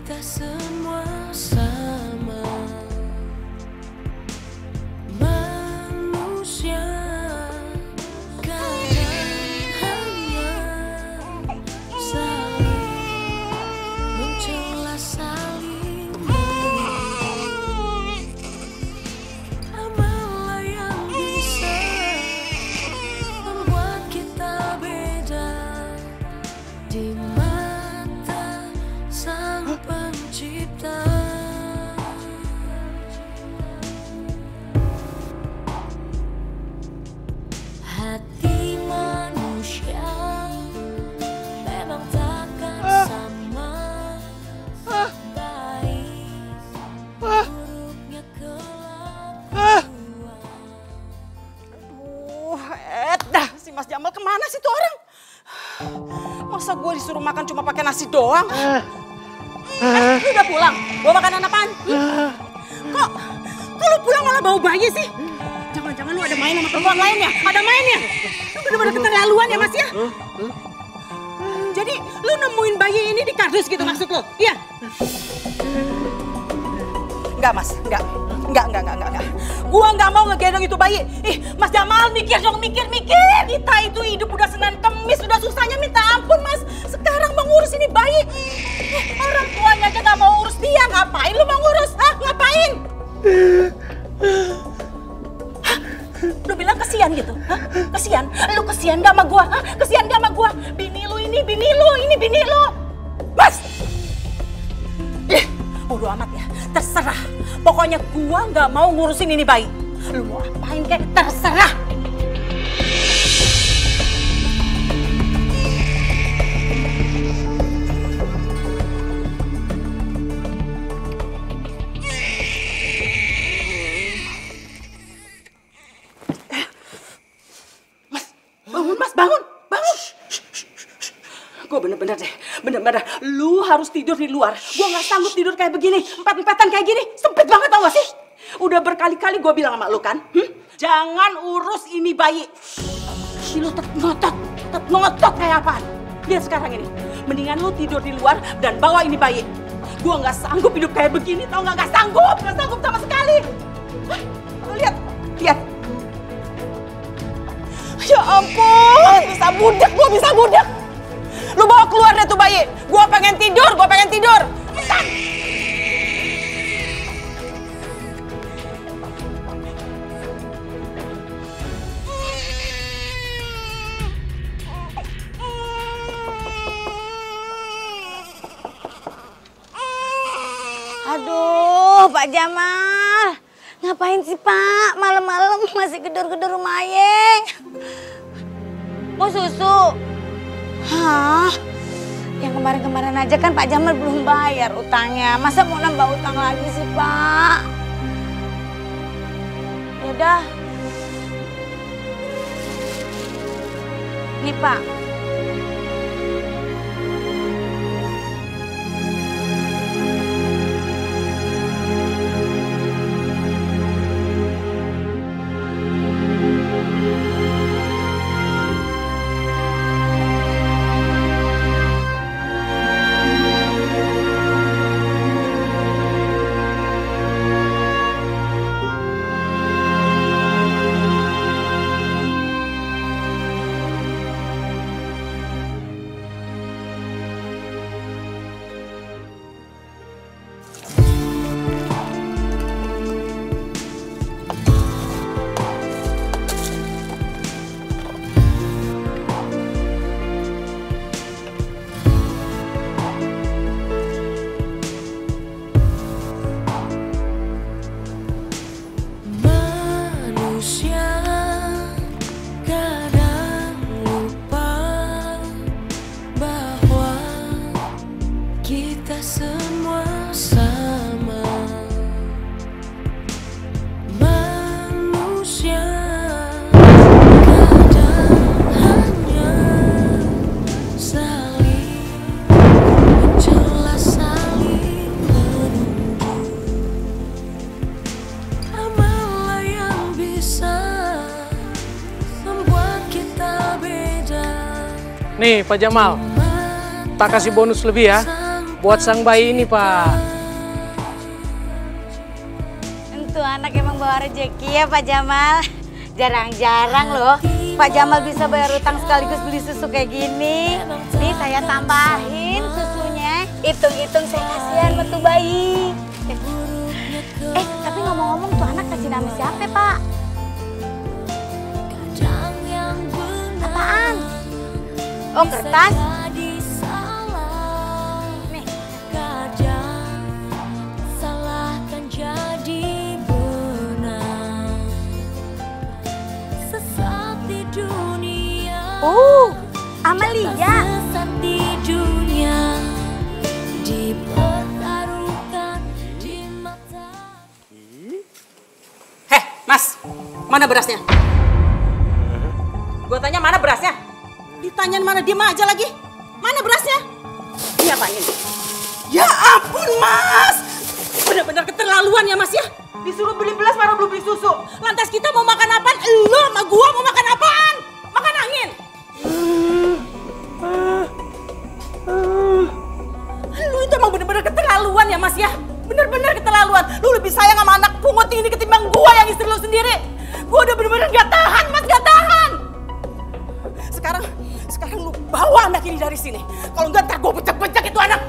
kita semua sama. Manusia kadang hanya saling mencela, saling menuduh. Amalah yang bisa membuat kita beda di mata Sang Pencipta. Hati manusia memang takkan sama, baik buruknya kelakuan. Dah si Mas Jamal kemana sih tuh orang? Masa gue disuruh makan cuma pakai nasi doang? Lu udah pulang? Bawa makanan apaan? Kok lu pulang malah bau bayi sih? Jangan-jangan lu ada main sama perempuan lainnya? Ada mainnya? Lu bener-bener keterlaluan ya Mas ya? Jadi lu nemuin bayi ini di kardus gitu maksud lu? Iya? Enggak Mas, enggak. Gua nggak mau ngegendong itu bayi. Ih, Mas Jamal mikir dong, mikir. Kita itu hidup udah Senin Kemis, udah susahnya minta ampun Mas. Sekarang mau ngurus ini bayi. Orang tuanya aja nggak mau urus dia, ngapain lu mau ngurus? Hah, ngapain? Hah? Lu bilang kesian gitu? Hah? Kesian? Lu kesian gak sama gua? Hah? Kesian gak sama gua? Bini lu ini bini lu. Mas! Bodo amat ya, terserah. Pokoknya gua nggak mau ngurusin ini bayi. Lu mau apain kek, terserah. Mas, bangun. Gue bener-bener deh, lu harus tidur di luar. Gue nggak sanggup tidur kayak begini, empat-empatan kayak gini, sempit banget tau gak sih? Udah berkali-kali gue bilang sama lu kan, jangan urus ini bayi. Si lu ngotot kayak apaan? Lihat sekarang ini, mendingan lu tidur di luar dan bawa ini bayi. Gue nggak sanggup hidup kayak begini, tau nggak? Nggak sanggup sama sekali. Lu lihat. Ya ampun, gue bisa budak. Lu bawa keluar deh tuh bayi. Gua pengen tidur. Cepetan. Aduh, Pak Jamal. Ngapain sih, Pak? Malam-malam masih gedor-gedor rumah Ayah. Mau susu? Hah? Yang kemarin-kemarin aja kan Pak Jamal belum bayar utangnya. Masa mau nambah utang lagi sih, Pak? Yaudah. Nih, Pak. Nih Pak Jamal, tak kasih bonus lebih ya. buat sang bayi ini, Pak. Itu anak emang bawa rezeki ya Pak Jamal. Jarang-jarang loh Pak Jamal bisa bayar utang sekaligus beli susu kayak gini. Nih saya tambahin susunya. Hitung-hitung saya kasihan sama tuh bayi. Tapi ngomong-ngomong tuh anak kasih nama siapa Pak? Apaan? Oh kertas? Nih. Salahkan jadi benar. Sesat di dunia. Amalia. Sesat di dunia. Dipertaruhkan di mata. Heh, Mas, mana berasnya? Gue tanya mana berasnya? Ditanyain mana, diem aja lagi. Mana berasnya? Ini apa ini? Ya ampun, Mas! Benar-benar keterlaluan ya, Mas ya? Disuruh beli belas, baru belum beli susu. Lantas kita mau makan apaan? Lo sama gua mau makan apaan? Makan angin? Lu itu emang bener-bener keterlaluan ya, Mas ya? Bener-bener keterlaluan. Lu lebih sayang sama anak pungut ini ketimbang gua yang istri lu sendiri. Gua udah bener-bener gak tahan, Mas, gak tahan. Sekarang lu bawa anak ini dari sini. Kalau enggak ntar gua pecek-pecek itu anak.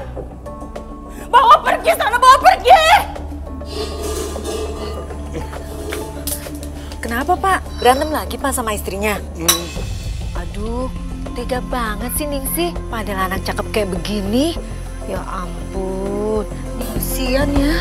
Bawa pergi sana, bawa pergi. Kenapa Pak? Berantem lagi Pak sama istrinya? Aduh, tega banget sih Ningsih. Padahal anak cakep kayak begini. Ya ampun, ini kasihan ya.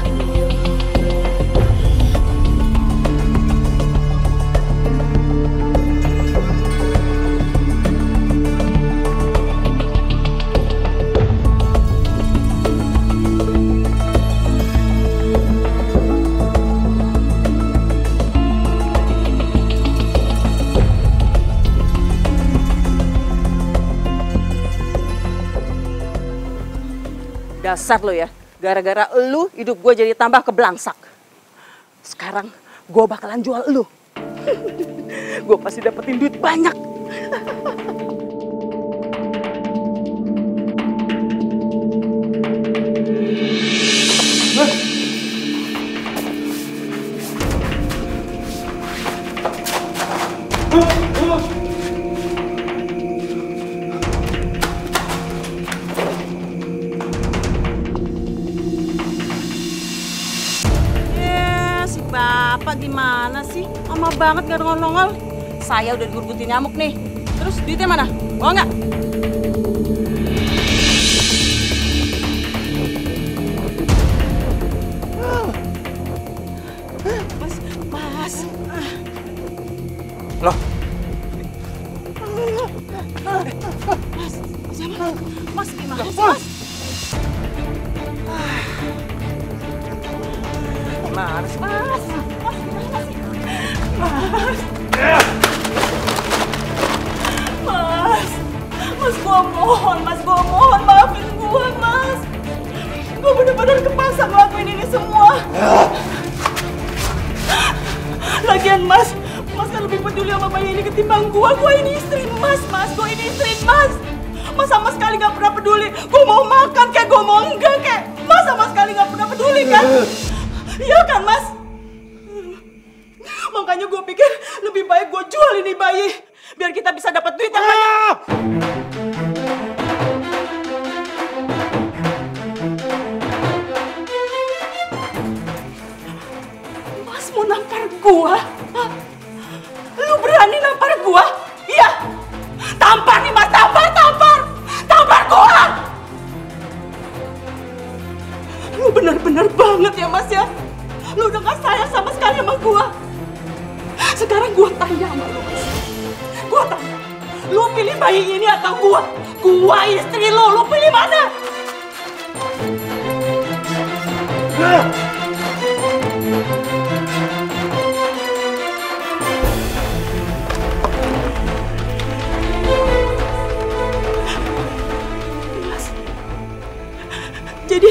Dasar lo ya, gara-gara lu hidup gue jadi tambah kebelangsak. Sekarang gue bakalan jual lu. Gue pasti dapetin duit banyak. Bapak gimana sih? Lama banget gak nongol-nongol. Saya udah digurgutin nyamuk nih. Terus duitnya mana? Mau nggak? Mas. Loh? Mas gimana sih, Mas? Gimana sih? Mas, gua mohon maafin gua, Mas. Gua bener-bener kepaksa ngelakuin ini semua. Lagian Mas kan lebih peduli sama bayi ini ketimbang gua. Gua ini istri Mas. Gua ini istri Mas. Mas sama sekali gak pernah peduli. Gua mau makan kayak gua mau enggak kayak. Mas sama sekali gak pernah peduli kan? Iya kan, Mas? Makanya gue pikir lebih baik gue jual ini bayi. Biar kita bisa dapat duit yang banyak. Mas mau nampar gue? Lu berani nampar gue? Iya. Tampar nih, Mas. Tampar gue. Lu bener-bener banget ya, Mas ya. Lu udah gak sayang sama sekali sama gua. Sekarang gua tanya sama lu, Mas. Gua tanya, lu pilih bayi ini atau gua? Gua istri lu pilih mana? Mas, jadi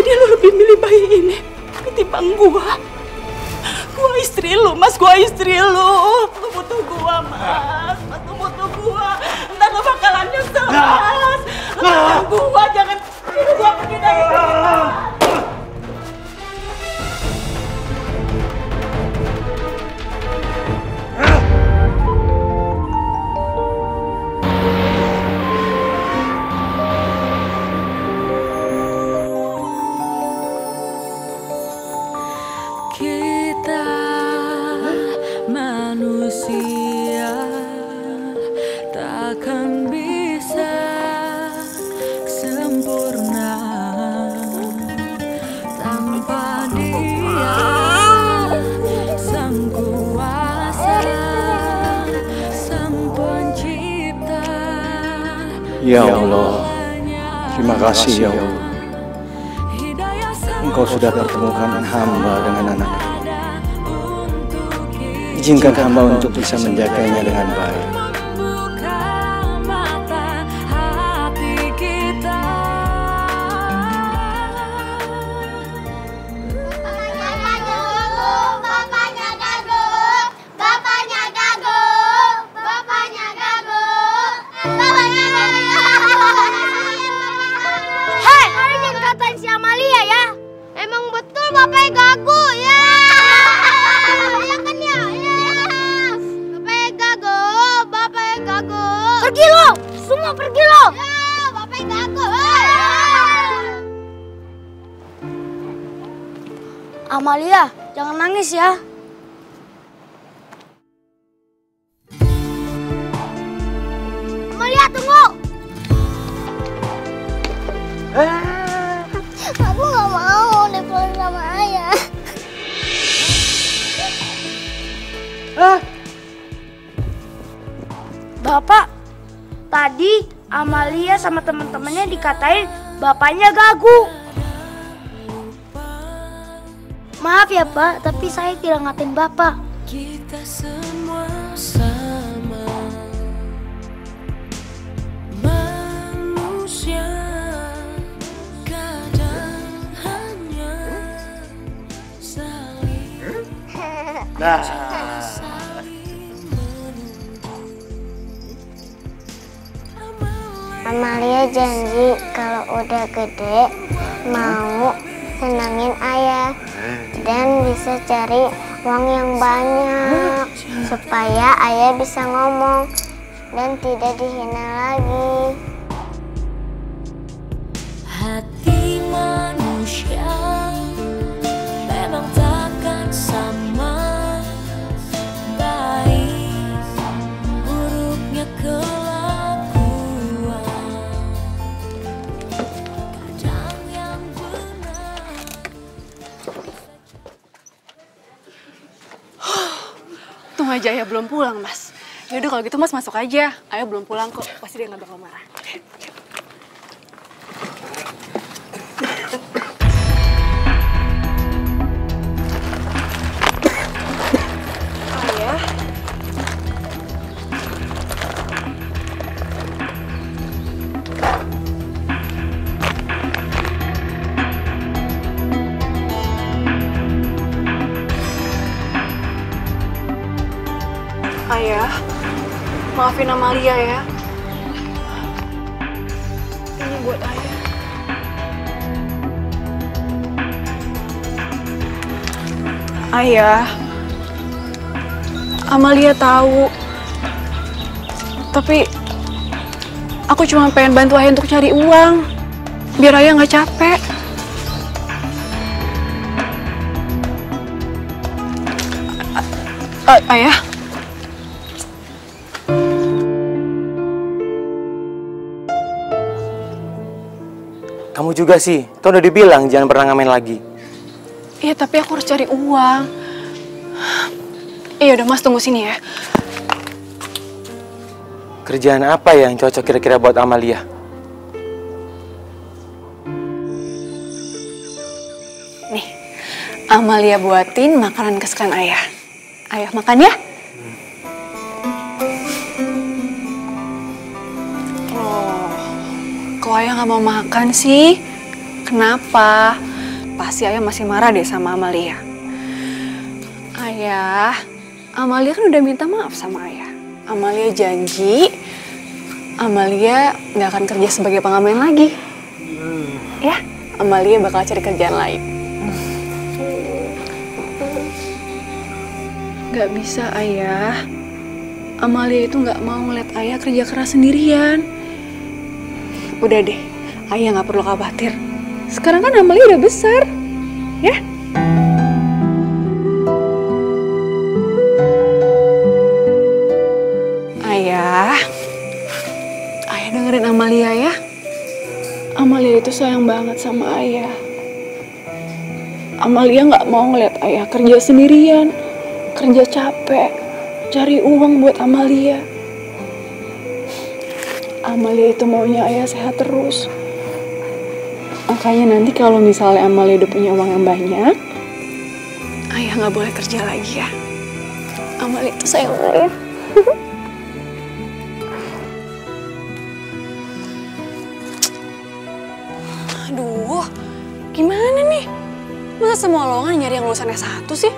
lu lebih milih bayi ini ketimbang gua. Gua istri lu, Mas. Gua istri lu. Lu butuh gua, Mas. Lu butuh gua. Ntar lu bakalan nyesel, Mas. Lu butuh gua, jangan Ya Allah, terima kasih ya Allah. Engkau sudah pertemukan hamba dengan anaknya. Izinkan hamba untuk bisa menjaganya dengan baik. Pergi lo! Semua pergi lo! Ya, Bapak gagal. Amalia, jangan nangis ya. Amalia, tunggu! Aku gak mau dipulang sama ayah. Bapak, tadi Amalia sama teman-temannya dikatain bapaknya gagu. Maaf ya Pak, tapi saya tidak ngatain Bapak. Kita semua sama manusia, kadang hanya saling Amalia janji kalau udah gede mau senangin ayah dan bisa cari uang yang banyak supaya ayah bisa ngomong dan tidak dihina lagi. hati manusia memang takkan sama, baik buruknya kelakuan, kadang yang benar. Untung aja Ayah belum pulang, Mas. Yaudah kalau gitu Mas masuk aja. Ayah belum pulang kok, pasti dia nggak bakal marah. Ayah. Ayah, maafin Amalia ya. Ini buat Ayah. Ayah, Amalia tahu. Tapi aku cuma pengen bantu Ayah untuk cari uang, biar Ayah nggak capek. Ayah. Kamu juga sih, kan udah dibilang jangan pernah ngamen lagi. Iya, tapi aku harus cari uang. Iya udah Mas, tunggu sini ya. Kerjaan apa yang cocok kira-kira buat Amalia? Nih, Amalia buatin makanan kesukaan Ayah. Ayah makan ya. Kok Ayah nggak mau makan sih? Kenapa? Pasti Ayah masih marah deh sama Amalia. Ayah, Amalia kan udah minta maaf sama Ayah. Amalia janji, Amalia nggak akan kerja sebagai pengamen lagi. Ya, Amalia bakal cari kerjaan lain. Nggak bisa Ayah. Amalia itu nggak mau ngeliat Ayah kerja keras sendirian. Udah deh, Ayah nggak perlu khawatir. Sekarang kan Amalia udah besar, ya? Ayah dengerin Amalia ya. Amalia itu sayang banget sama Ayah. Amalia nggak mau ngeliat Ayah kerja sendirian, kerja capek, cari uang buat Amalia. Amalia itu maunya ayah sehat terus. Makanya nanti kalau misalnya Amalia udah punya uang yang banyak, ayah nggak boleh kerja lagi ya. Amalia itu sayang ayah. Aduh, gimana nih? Masa semua lowongan nyari yang lulusan S1 sih?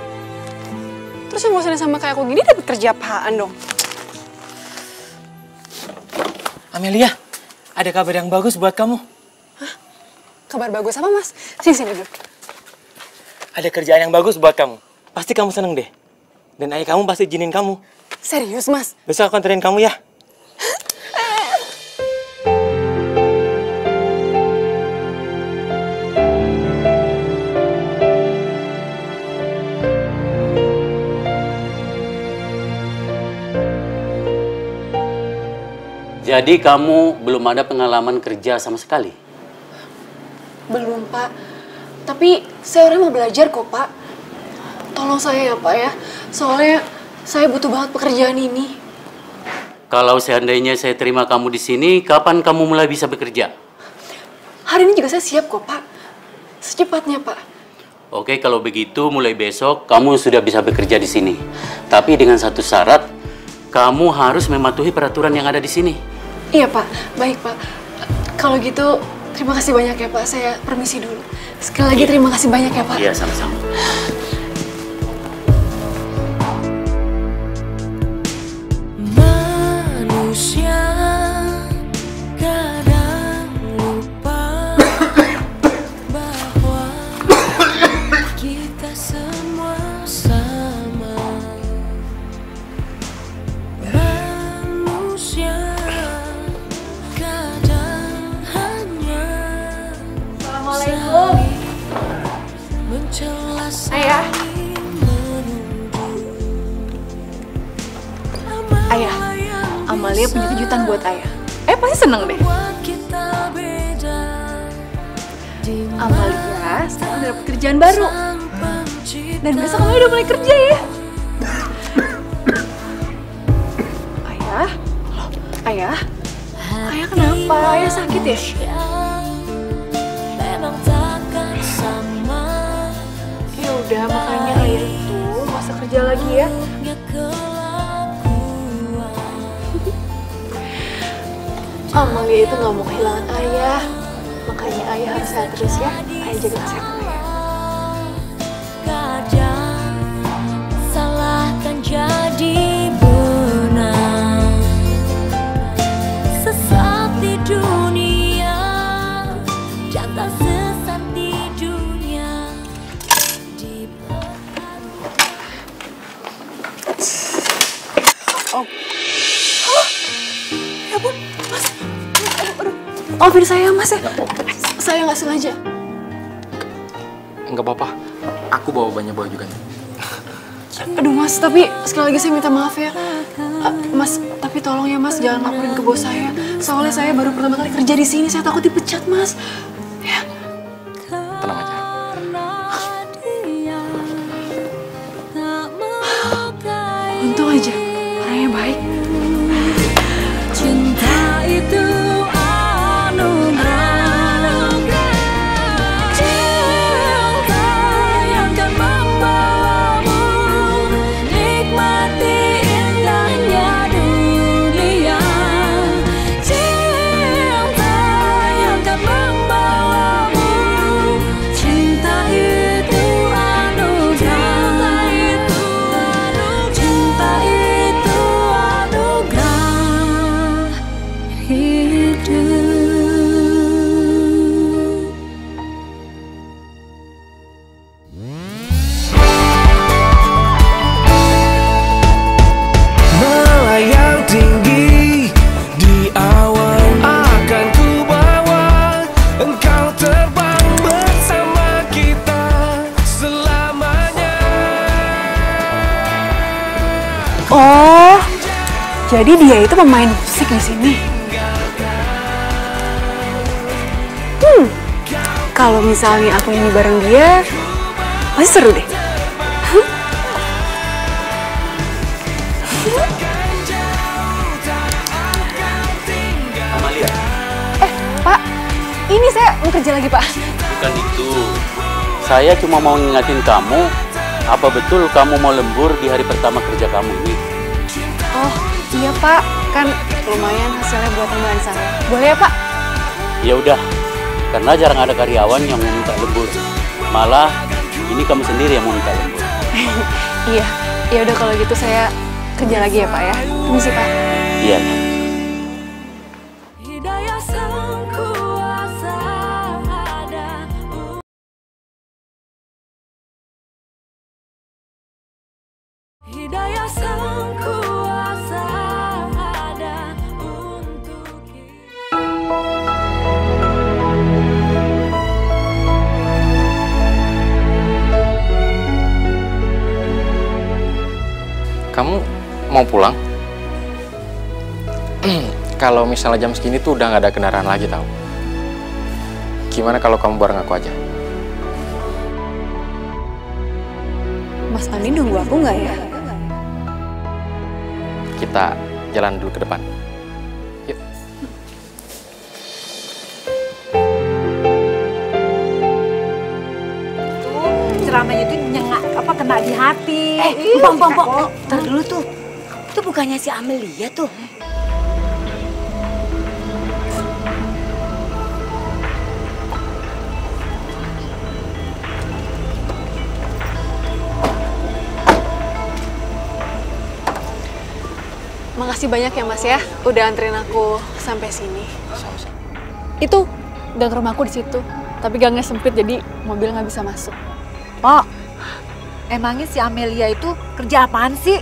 Terus yang lulusannya sama kayak aku gini dapat kerja apaan dong? Amelia, ada kabar yang bagus buat kamu. Hah? Kabar bagus apa, Mas? Sini duduk. Ada kerjaan yang bagus buat kamu. Pasti kamu seneng deh. Dan ayah kamu pasti izinin kamu. Serius, Mas? Besok aku anterin kamu ya. Jadi kamu belum ada pengalaman kerja sama sekali? Belum, Pak. Tapi saya orang mau belajar kok, Pak. Tolong saya ya, Pak ya. Soalnya saya butuh banget pekerjaan ini. Kalau seandainya saya terima kamu di sini, kapan kamu mulai bisa bekerja? Hari ini juga saya siap kok, Pak. Secepatnya, Pak. Oke, kalau begitu mulai besok kamu sudah bisa bekerja di sini. Tapi dengan satu syarat, kamu harus mematuhi peraturan yang ada di sini. Iya, Pak. Baik, Pak. Kalau gitu, terima kasih banyak ya, Pak. Saya permisi dulu. Sekali lagi terima kasih banyak ya, Pak. Iya, sama-sama. Manusia kadang lupa bahwa kita semua sama. Manusia kadang hanya Assalamualaikum. mencela Ayah. Ayah, Amalia punya kejutan buat ayah. Pasti seneng deh. Amalia sekarang udah dapet kerjaan baru. Dan besok Amalia udah mulai kerja ya. Ayah? Loh, ayah? Ayah kenapa? Ayah sakit ya? Memang takkan sama. Ya udah, makanya ayah itu masa kerja lagi ya. Amalia itu gak mau kehilangan ayah. Makanya ayah harus sehat terus ya. Ayah jaga kesehatan ayah. Kadang salah kan jadi benar. Sesat di dunia, jangan sesat di dunia. Oh. Ya ampun, Mas. Aduh. Maafin saya, Mas ya. Saya nggak sengaja. Enggak apa-apa. Aku bawa banyak bawa juga nih. Aduh, Mas, tapi sekali lagi saya minta maaf ya. Mas, tapi tolong ya, Mas, jangan laporin ke bos saya. Soalnya saya baru pertama kali kerja di sini, saya takut dipecat, Mas. Ya. Tenang aja. Untung aja, orangnya baik. Cinta itu anugerah, cinta yang kan membawamu nikmati indahnya dunia. Cinta yang kan membawamu, cinta itu anugerah, cinta itu anugerah hidup. Melayang tinggi di awan akan ku bawa engkau terbang bersama kita selamanya. Oh, jadi dia itu pemain musik di sini. Kalau misalnya aku nyanyi bareng dia, pasti seru deh. ini saya mau kerja lagi, Pak. Bukan itu. Saya cuma mau ngingatin kamu, apa betul kamu mau lembur di hari pertama kerja kamu ini? Oh, iya, Pak. Kan lumayan hasilnya buat tambahan saya. Boleh ya, Pak? Ya udah, karena jarang ada karyawan yang mau minta lembur. Malah ini kamu sendiri yang mau minta lembur. Iya, ya udah kalau gitu saya kerja lagi ya, Pak ya. Permisi, Pak. Iya. Hidayah sang kuasa ada. Hidayah sang kuasa ada untuk kita. Kamu mau pulang? Kalau misalnya jam segini tuh udah nggak ada kendaraan lagi tahu. Gimana kalau kamu bareng aku aja? Mas Andi nunggu aku nggak ya? Kita jalan dulu ke depan. Yuk. Ceramahnya itu nyengak apa kena di hati. Bang, ntar dulu tuh. Itu bukannya si Amelia tuh. Makasih banyak ya, Mas ya. Udah anterin aku sampai sini. Itu gang rumahku di situ. Tapi gangnya sempit jadi mobil nggak bisa masuk. Pak, emangnya si Amelia itu kerja apaan sih?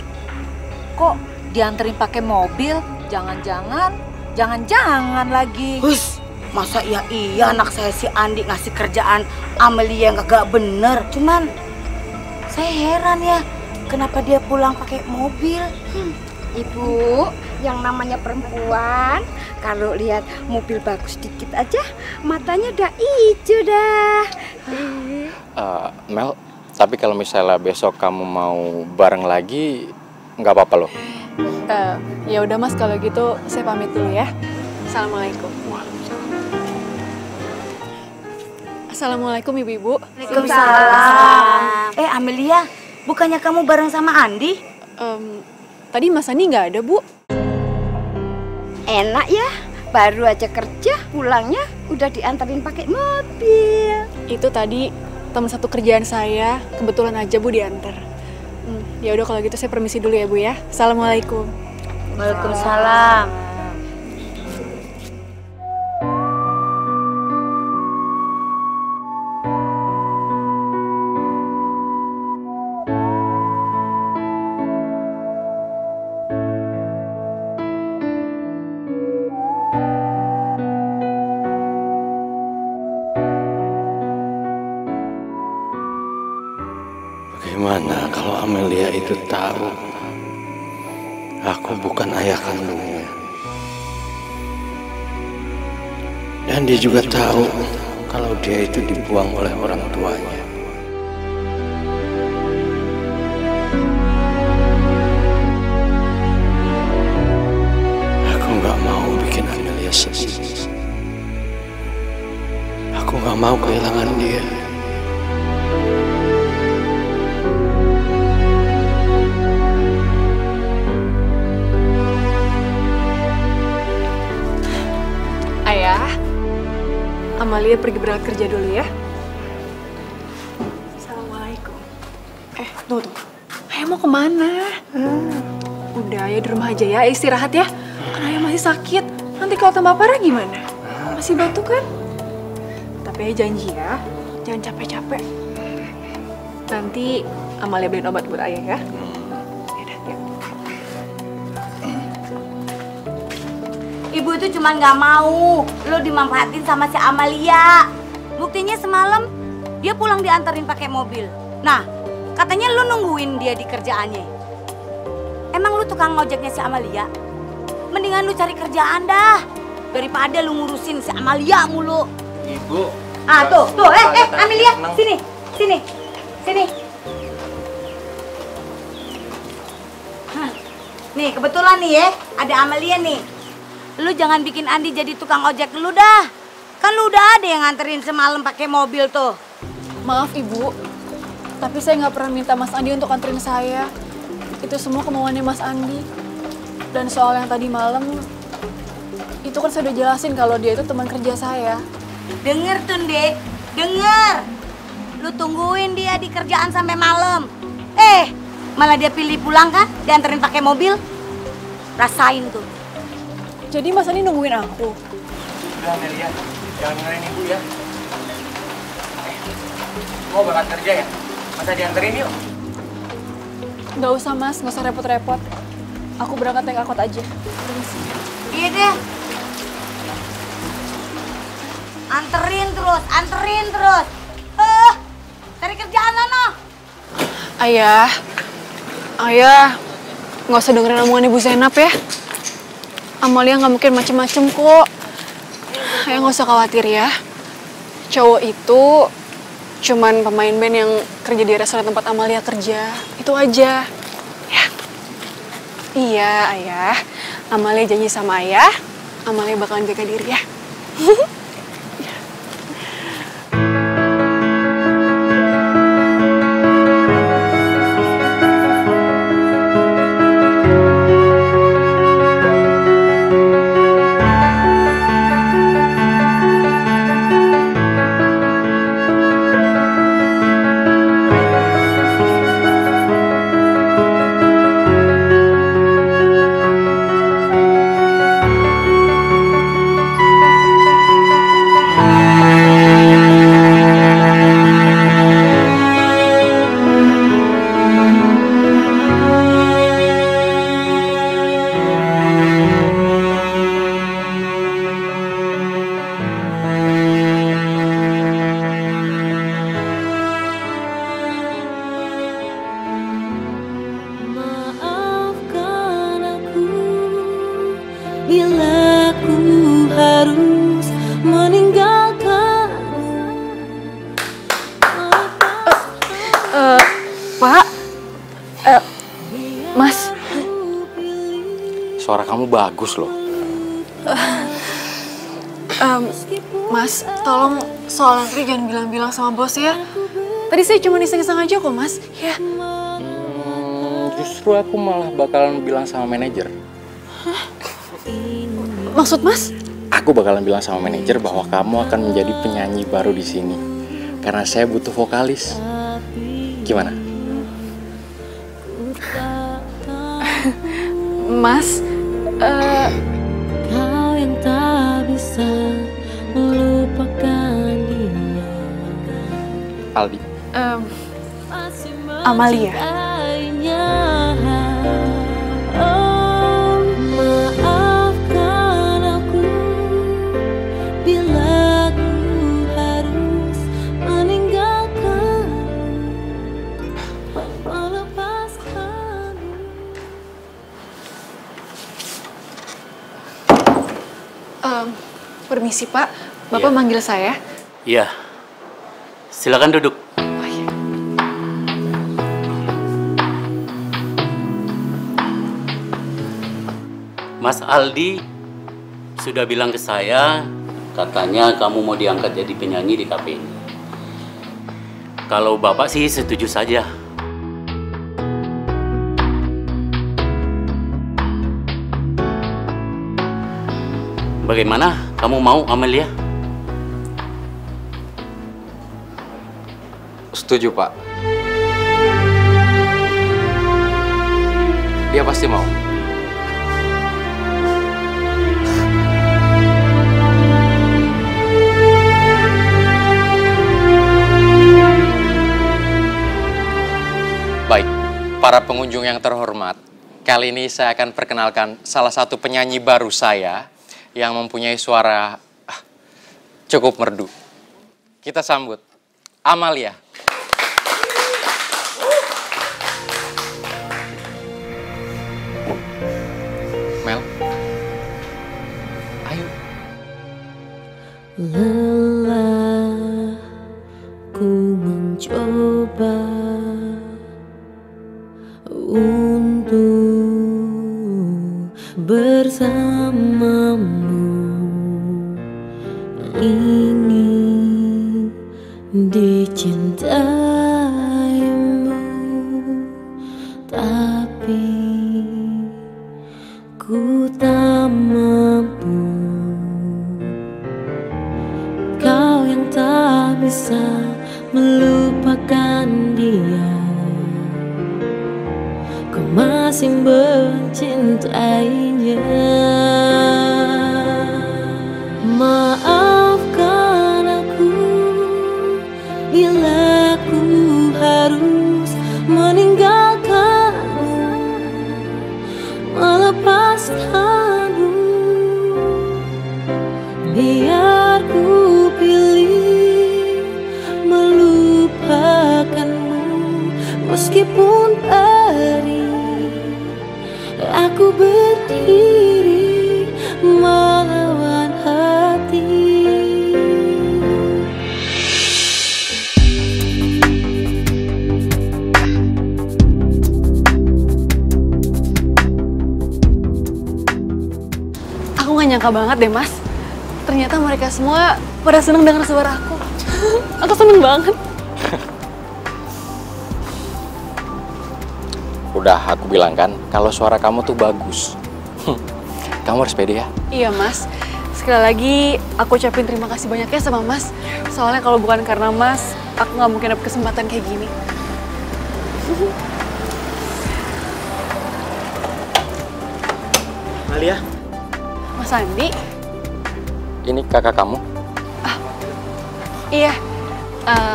Kok dianterin pakai mobil? Jangan-jangan lagi. Hus, masa iya anak saya si Andi ngasih kerjaan Amelia yang kagak bener. Cuman saya heran ya, kenapa dia pulang pakai mobil? Ibu, yang namanya perempuan, kalau lihat mobil bagus dikit aja, matanya udah hijau dah. Mel, tapi kalau misalnya besok kamu mau bareng lagi, nggak apa-apa loh. Ya udah Mas, kalau gitu saya pamit dulu ya. Assalamualaikum. Assalamualaikum Ibu-ibu. Waalaikumsalam. Amelia, bukannya kamu bareng sama Andi? Tadi Mas Andi nggak ada, Bu. Enak ya, baru aja kerja, pulangnya udah diantarin pakai mobil. Itu tadi teman satu kerjaan saya, kebetulan aja Bu diantar. Ya udah kalau gitu saya permisi dulu ya Bu ya. Assalamualaikum. Waalaikumsalam. Bagaimana kalau Amelia itu tahu aku bukan ayah kandungnya? Dan dia juga tahu kalau dia itu dibuang oleh orang tuanya. Aku nggak mau bikin Amelia sedih. Aku nggak mau kehilangan dia. Amalia pergi berangkat kerja dulu ya. Assalamualaikum. Tunggu. Ayah mau kemana? Udah, ya di rumah aja ya, istirahat ya. Kan ayah masih sakit. Nanti kalau tambah parah gimana? Masih batuk kan? Tapi ayah janji ya, jangan capek-capek. Nanti Amalia beliin obat buat ayah ya. Ibu itu cuma nggak mau lo dimanfaatin sama si Amalia. Buktinya semalam dia pulang diantarin pakai mobil. Nah, katanya lo nungguin dia di kerjaannya. Emang lo tukang ngojeknya si Amalia? Mendingan lo cari kerjaan dah daripada lo ngurusin si Amalia mulu. Ibu. Tuh, Amelia, sini. Nih, kebetulan nih ya, ada Amelia nih. Lu jangan bikin Andi jadi tukang ojek lu dah. Kan lu udah ada yang nganterin semalam pakai mobil tuh. Maaf Ibu, tapi saya nggak pernah minta Mas Andi untuk anterin saya. Itu semua kemauannya Mas Andi. Dan soal yang tadi malam, itu kan saya udah jelasin kalau dia itu teman kerja saya. Denger tuh, Dek. Denger. Lu tungguin dia di kerjaan sampai malam. Malah dia pilih pulang kan? Dianterin pakai mobil. Rasain tuh. Jadi Mas Andi nungguin aku? Udah Amelia, jangan ngelain ibu ya. Mau berangkat kerja ya? Masa dianterin yuk? Nggak usah Mas, nggak usah repot-repot. Aku berangkat naik angkot aja. Permisi. Iya deh. Anterin terus. Cari kerjaan Nono. Ayah, nggak usah dengerin omongan Ibu Zainab ya. Amalia nggak mungkin macem-macem kok. Ayah nggak usah khawatir ya. Cowok itu cuman pemain band yang kerja di restoran tempat Amalia kerja. Itu aja. Ya. Iya, Ayah. Amalia janji sama Ayah, Amalia bakalan jaga diri ya. bila ku harus meninggalkan. Pak, Mas. Suara kamu bagus loh. Mas, tolong soal antri jangan bilang-bilang sama bos ya. Tadi saya cuma iseng-iseng aja kok, Mas. Ya. Justru aku malah bakalan bilang sama manajer. Maksud Mas? Aku bakalan bilang sama manajer bahwa kamu akan menjadi penyanyi baru di sini. Karena saya butuh vokalis. Gimana? Mas, Kau yang tak bisa melupakan dia. Aldi. Amalia. Oh, maafkan aku bila ku harus meninggalkan, melepaskan. Permisi Pak, Bapak manggil saya. Iya. Silakan duduk. Mas Aldi sudah bilang ke saya, katanya kamu mau diangkat jadi penyanyi di kafe ini. Kalau Bapak sih setuju saja. Bagaimana? Kamu mau, Amelia? Setuju, Pak. Dia pasti mau. Baik, para pengunjung yang terhormat, kali ini saya akan perkenalkan salah satu penyanyi baru saya yang mempunyai suara cukup merdu. Kita sambut Amalia. Mel, ayo. Lelah ku mencoba untuk bersamamu. dicintaimu, tapi ku tak mampu. Kau yang tak bisa melupakan dia, kau masih mencintainya. Maafkan aku bila ku harus meninggalkanmu, melepaskanmu. Biar ku pilih melupakanmu, meskipun perih aku berdiri melawan hati. Aku gak nyangka banget deh, Mas. Ternyata mereka semua pada seneng dengar suara aku. Aku seneng banget. Udah aku bilang kan, kalau suara kamu tuh bagus. Kamu harus pede ya. Iya, Mas. Sekali lagi aku ucapin terima kasih banyak ya sama Mas. Soalnya kalau bukan karena Mas, aku nggak mungkin dapet kesempatan kayak gini. Malia, Mas Andi? Ini kakak kamu? Iya.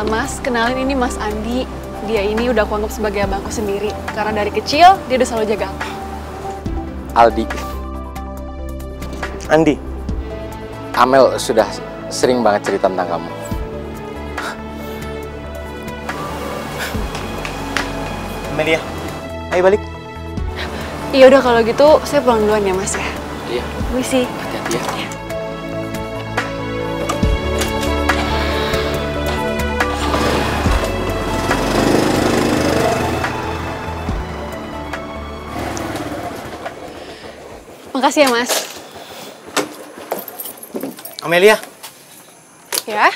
Mas, kenalin ini Mas Andi. Dia ini udah aku anggap sebagai abangku sendiri. Karena dari kecil, dia udah selalu jaga aku. Aldi. Andi. Amel sudah sering banget cerita tentang kamu. Amelia, ayo balik. Iya udah kalau gitu, saya pulang duluan ya Mas ya. Iya. Misi. Hati-hati ya. Makasih ya Mas. Amelia. Ya?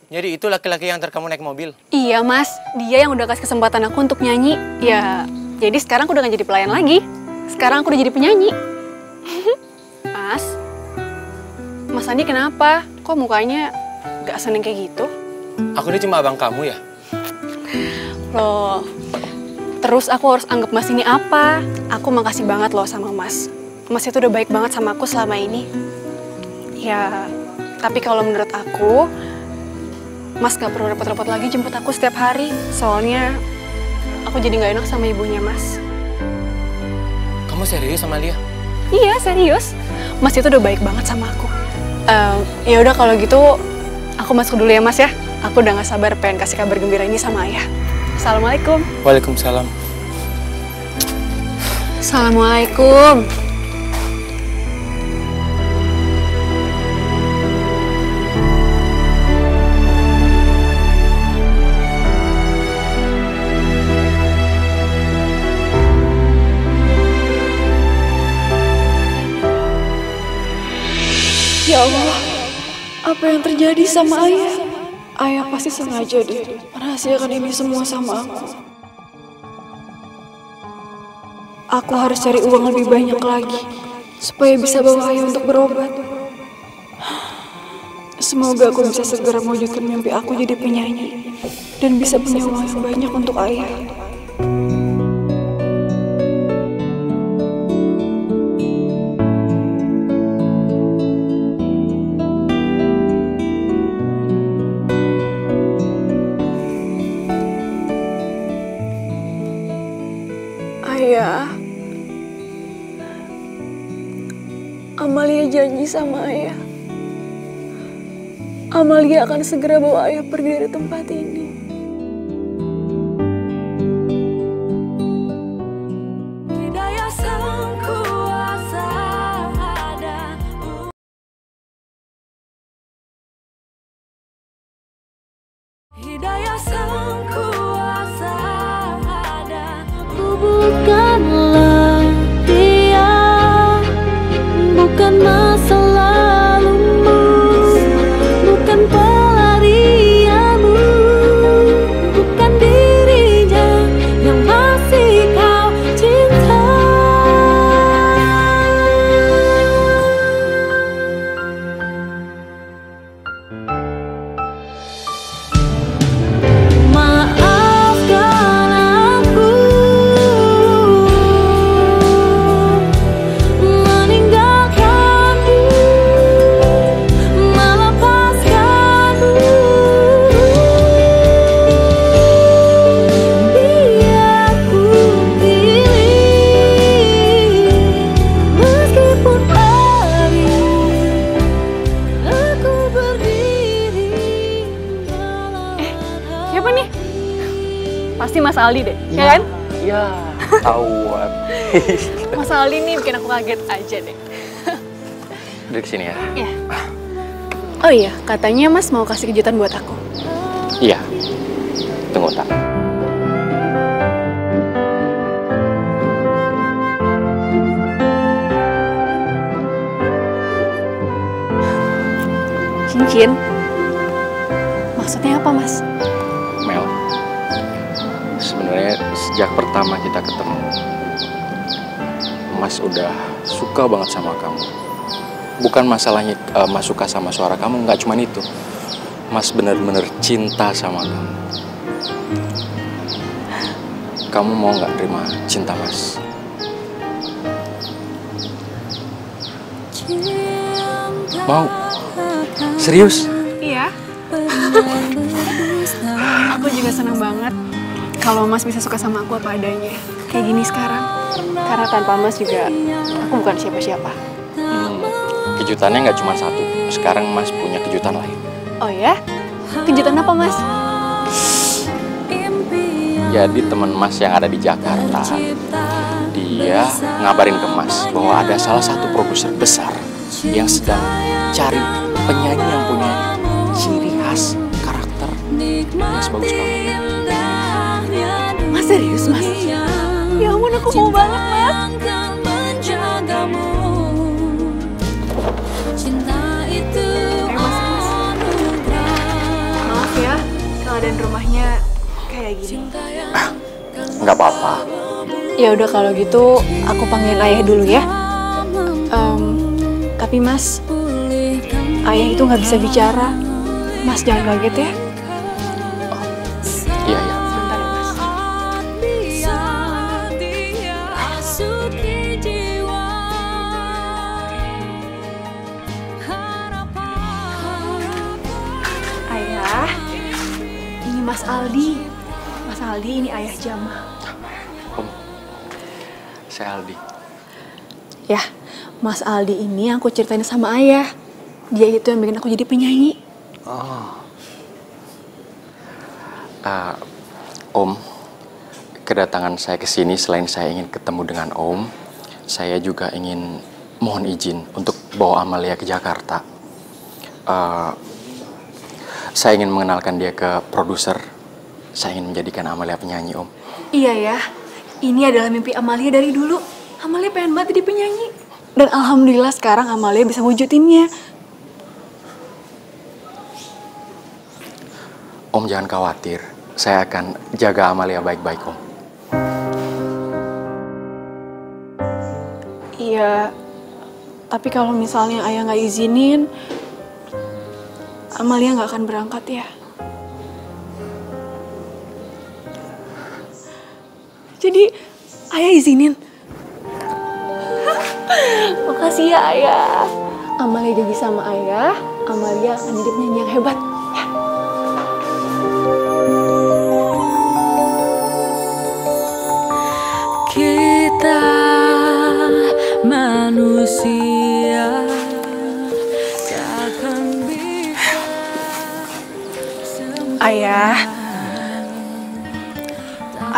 Jadi itu laki-laki yang kamu naik mobil? Iya Mas, dia yang udah kasih kesempatan aku untuk nyanyi. Ya, jadi sekarang aku udah gak jadi pelayan lagi. Sekarang aku udah jadi penyanyi. Mas Andi kenapa? Kok mukanya gak seneng kayak gitu? Aku ini cuma abang kamu ya? Loh, terus aku harus anggap Mas ini apa? Aku makasih banget loh sama Mas. Mas itu udah baik banget sama aku selama ini. Ya, tapi kalau menurut aku, Mas gak perlu repot-repot lagi jemput aku setiap hari. Soalnya aku jadi gak enak sama ibunya Mas. Kamu serius sama Lia? Iya, serius. Mas itu udah baik banget sama aku. Ya udah kalau gitu, aku masuk dulu ya Mas ya. Aku udah gak sabar pengen kasih kabar gembira ini sama Ayah. Assalamualaikum. Waalaikumsalam. Assalamualaikum. Ya Allah, apa yang terjadi sama Ayah? Ayah pasti sengaja deh merahasiakan ini semua sama aku. Aku harus cari uang lebih banyak lagi supaya bisa bawa Ayah untuk berobat. Semoga aku bisa segera mewujudkan mimpi aku jadi penyanyi dan bisa punya uang yang banyak untuk Ayah. Ayah, Amalia janji sama Ayah. Amalia akan segera bawa Ayah pergi dari tempat ini. Hidayah sang kuasa ada. Hidayah sang kuasa ada. Bukanlah dia, bukan masa lalumu, bukan pelarianmu. Siapa nih? Pasti Mas Aldi deh, ya kan? Iya, tahuan. Mas Aldi nih bikin aku kaget aja deh. Duduk sini ya. Iya. Oh iya, katanya Mas mau kasih kejutan buat aku. Iya. Tunggu, tak. Cincin? Maksudnya apa, Mas? Mel, sebenarnya sejak pertama kita ketemu, Mas udah suka banget sama kamu. Bukan masalahnya Mas suka sama suara kamu, nggak cuman itu. Mas bener-bener cinta sama kamu. Kamu mau nggak terima cinta Mas? Mau? Serius? Iya. Aku juga senang banget kalau Mas bisa suka sama aku apa adanya. Kayak gini sekarang. Karena tanpa Mas juga aku bukan siapa-siapa. Kejutannya nggak cuma satu. Sekarang Mas punya kejutan lain. Oh ya? Kejutan apa, Mas? Jadi teman Mas yang ada di Jakarta, dia ngabarin ke Mas bahwa ada salah satu produser besar yang sedang cari penyanyi yang punya ciri khas karakter yang sebagus kamu. Mas serius, Mas? Ya ampun, aku mau banget, Mas. Maaf ya, keadaan rumahnya kayak gini. Nggak apa-apa. Ya udah kalau gitu, aku panggilin ayah dulu ya. Tapi Mas, ayah itu nggak bisa bicara. Mas jangan kaget ya. Iya, iya. Bentar ya, Mas. Ayah, ini Mas Aldi. Mas Aldi, ini ayah Jamal. Saya Aldi. Ya, Mas Aldi ini yang aku ceritain sama ayah. Dia itu yang bikin aku jadi penyanyi. Oh. Om, kedatangan saya ke sini selain saya ingin ketemu dengan Om, saya juga ingin mohon izin untuk bawa Amalia ke Jakarta. Saya ingin mengenalkan dia ke produser. Saya ingin menjadikan Amalia penyanyi, Om. Iya ya, ini adalah mimpi Amalia dari dulu. Amalia pengen banget jadi penyanyi. Dan alhamdulillah sekarang Amalia bisa wujudinnya. Om jangan khawatir, saya akan jaga Amalia baik-baik, Om. Iya, tapi kalau misalnya ayah nggak izinin, Amalia nggak akan berangkat ya. Jadi ayah izinin. Makasih ya ayah. Amalia janji sama ayah, Amalia akan jadi penyanyi yang hebat. Ya. Kita manusia takkan bisa. Ayah,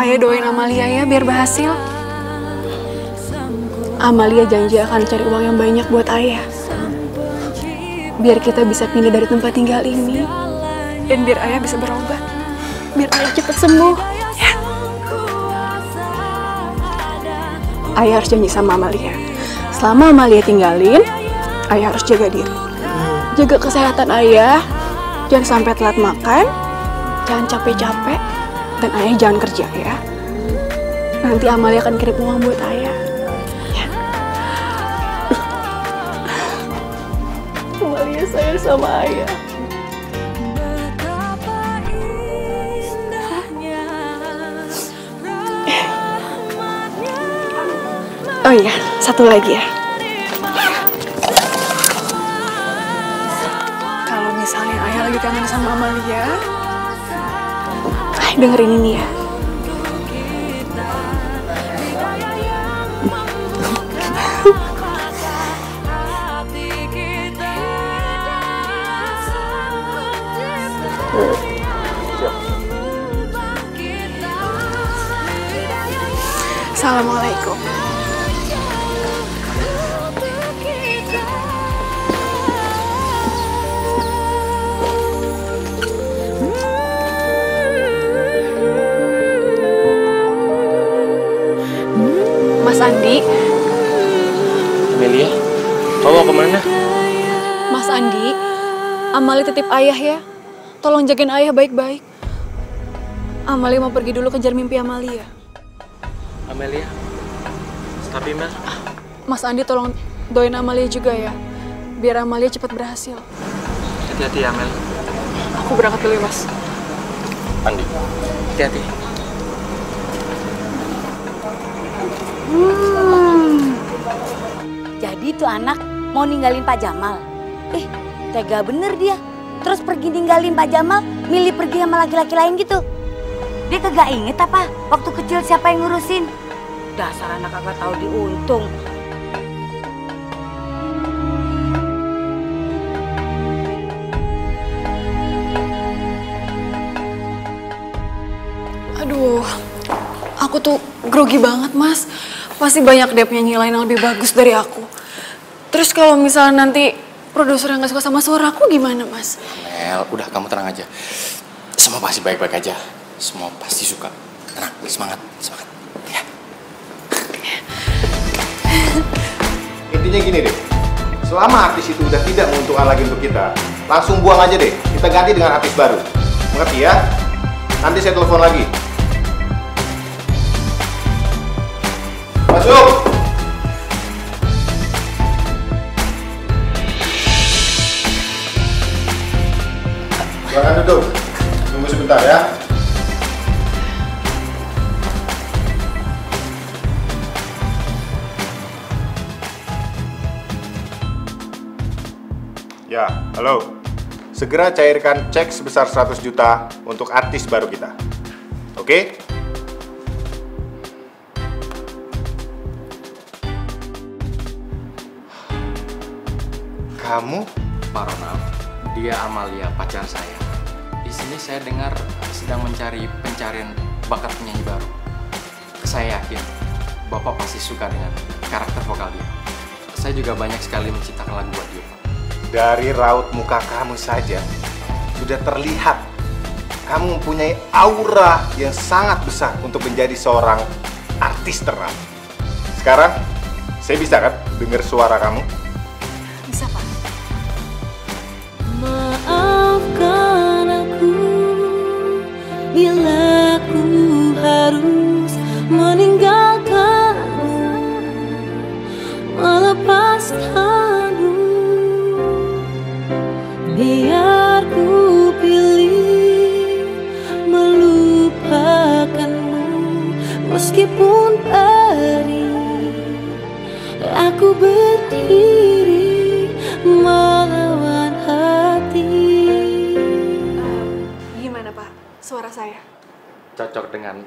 ayah doain Amalia ya biar berhasil. Amalia janji akan cari uang yang banyak buat ayah. Biar kita bisa pindah dari tempat tinggal ini. Dan biar ayah bisa berobat. Biar ayah cepat sembuh. Ya. Ayah harus janji sama Amalia. Selama Amalia tinggalin, ayah harus jaga diri. Jaga kesehatan ayah. Jangan sampai telat makan. Jangan capek-capek. Dan ayah jangan kerja ya. Nanti Amalia akan kirim uang buat ayah. Amalia sayang sama ayah. Oh iya, satu lagi ya. Kalau misalnya ayah lagi kangen sama Amalia, dengerin ini ya. Assalamualaikum. Mas Andi. Amelia, kamu mau kemana? Mas Andi, Amalia titip ayah ya. Tolong jagain ayah baik-baik. Amalia mau pergi dulu kejar mimpi Amalia. Amelia, tapi Mel. Mas Andi tolong doain Amalia juga ya. Biar Amalia cepat berhasil. Hati-hati ya, Mel. Aku berangkat dulu ya, Mas. Andi, hati-hati. Jadi tuh anak mau ninggalin Pak Jamal. Tega bener dia. Terus pergi ninggalin Pak Jamal, milih pergi sama laki-laki lain gitu. Dia kagak inget apa waktu kecil siapa yang ngurusin. Dasar anak kagak tahu diuntung. Aduh, aku tuh grogi banget, Mas. Pasti banyak deh penyanyi lain yang lebih bagus dari aku. Terus kalau misalnya nanti produser yang gak suka sama suara aku gimana, Mas? Mel, udah kamu tenang aja. Semua pasti baik-baik aja. Semua pasti suka. Tenang, semangat, semangat. Ya. Intinya gini deh, selama artis itu udah tidak menguntungkan lagi untuk kita, langsung buang aja deh. Kita ganti dengan artis baru. Mengerti ya? Nanti saya telepon lagi. Masuk! Silakan duduk. Tunggu sebentar ya. Ya, halo. Segera cairkan cek sebesar 100 juta untuk artis baru kita. Oke? Kamu? Pak Ronald, dia Amalia, pacar saya. Di sini saya dengar sedang mencari pencarian bakat penyanyi baru. Saya yakin Bapak pasti suka dengan karakter vokal dia. Saya juga banyak sekali menciptakan lagu buat dia, Pak. Dari raut muka kamu saja sudah terlihat kamu mempunyai aura yang sangat besar untuk menjadi seorang artis terkenal. Sekarang saya bisa kan dengar suara kamu? Bisa, Pak. Maafkan aku bila ku harus meninggalkanmu, melepaskanmu. Biar ku pilih melupakanmu, meskipun perih aku berdiri melawan hati. Gimana, Pak? Suara saya? Cocok dengan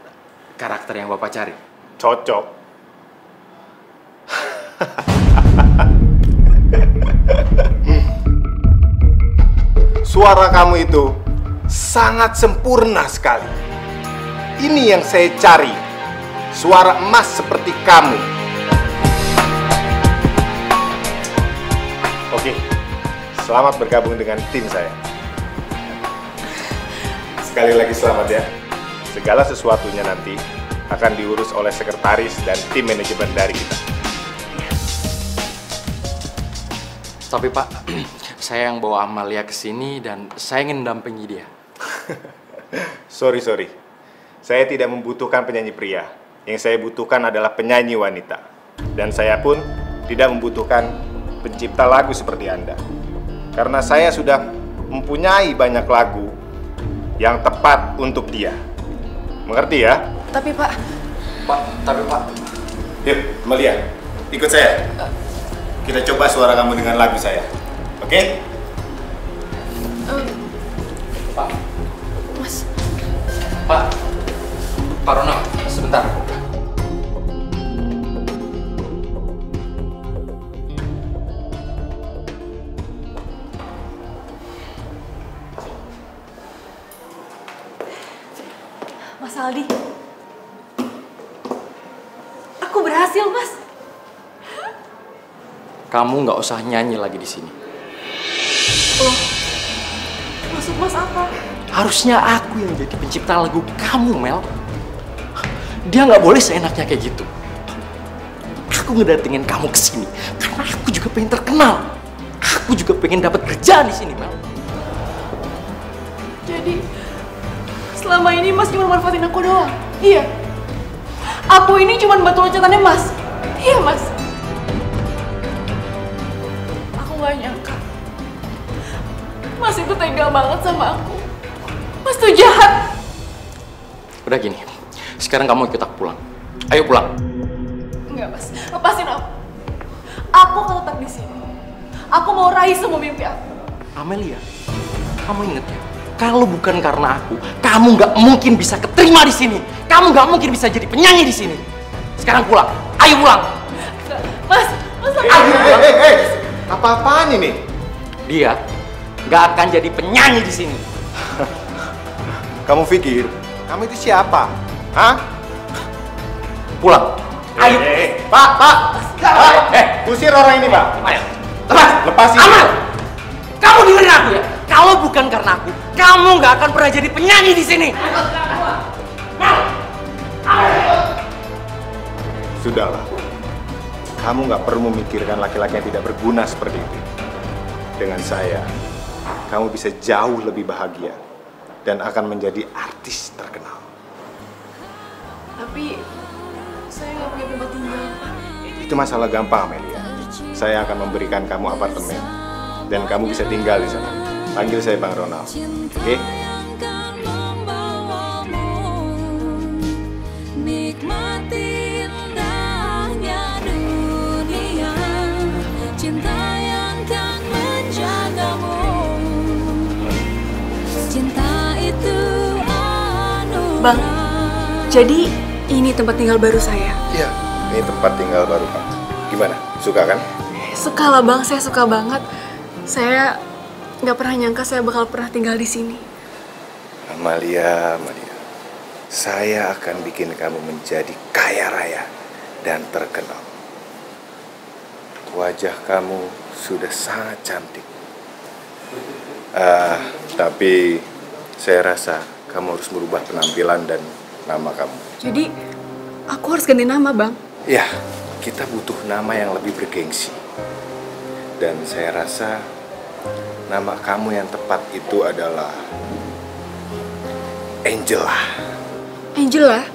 karakter yang Bapak cari? Cocok. Suara kamu itu sangat sempurna sekali. Ini yang saya cari. Suara emas seperti kamu. Oke, selamat bergabung dengan tim saya. Sekali lagi selamat ya. Segala sesuatunya nanti akan diurus oleh sekretaris dan tim manajemen dari kita. Tapi Pak, saya yang bawa Amalia ke sini dan saya ingin mendampingi dia. Sorry. Saya tidak membutuhkan penyanyi pria. Yang saya butuhkan adalah penyanyi wanita. Dan saya pun tidak membutuhkan pencipta lagu seperti Anda. Karena saya sudah mempunyai banyak lagu yang tepat untuk dia. Mengerti ya? Tapi Pak... Pak. Yuk, Amalia, ikut saya. Kita coba suara kamu dengan lagu saya. Oke? Pak. Mas. Pak Ronald, sebentar. Mas Aldi. berhasil, Mas. Kamu nggak usah nyanyi lagi di sini. Loh, maksud Mas apa? Harusnya aku yang jadi pencipta lagu kamu, Mel. Dia nggak boleh seenaknya kayak gitu. Aku ngedatengin kamu ke sini karena aku juga pengen terkenal. Aku juga pengen dapat kerjaan di sini, Mel. Jadi, selama ini Mas cuma manfaatin aku doang? Iya. Aku ini cuma batu locatannya Mas. Iya, Mas. Aku gak nyangka Mas itu tega banget sama aku. Mas tuh jahat. Udah gini, sekarang kamu ikut aku pulang. Ayo pulang. Enggak, Mas. Lepasin aku. Aku akan tetap di sini. Aku mau raih semua mimpi aku. Amelia, kamu inget ya? Kalau bukan karena aku, kamu nggak mungkin bisa keterima di sini. Kamu nggak mungkin bisa jadi penyanyi di sini. Sekarang pulang. Ayo pulang. Mas, ayo pulang. Apa-apaan ini? Dia nggak akan jadi penyanyi di sini. Kamu pikir kamu itu siapa? Hah? Pulang. Ayo. Pak. Usir orang ini, Pak. Ayo. Lepasin. Amal. Kamu dengerin aku ya. Kalau bukan karena aku, kamu nggak akan pernah jadi penyanyi di sini. Sudahlah. Kamu nggak perlu memikirkan laki-laki yang tidak berguna seperti itu. Dengan saya, kamu bisa jauh lebih bahagia dan akan menjadi artis terkenal. Tapi saya nggak punya tempat tinggal. Itu masalah gampang, Amelia. Saya akan memberikan kamu apartemen dan kamu bisa tinggal di sana. Panggil saya Bang Ronald, oke? Nikmati indahnya dunia, cinta yang kan menjagamu. Cinta itu anugerah. Bang, jadi ini tempat tinggal baru saya. Iya, ini tempat tinggal baru Pak. Gimana? Suka kan? Suka lah Bang, saya suka banget. Saya nggak pernah nyangka saya bakal pernah tinggal di sini. Amalia, saya akan bikin kamu menjadi kaya raya dan terkenal. Wajah kamu sudah sangat cantik. Tapi saya rasa kamu harus merubah penampilan dan nama kamu. Jadi, aku harus ganti nama, Bang? Ya, kita butuh nama yang lebih bergengsi. Dan saya rasa nama kamu yang tepat itu adalah Angela. Angela?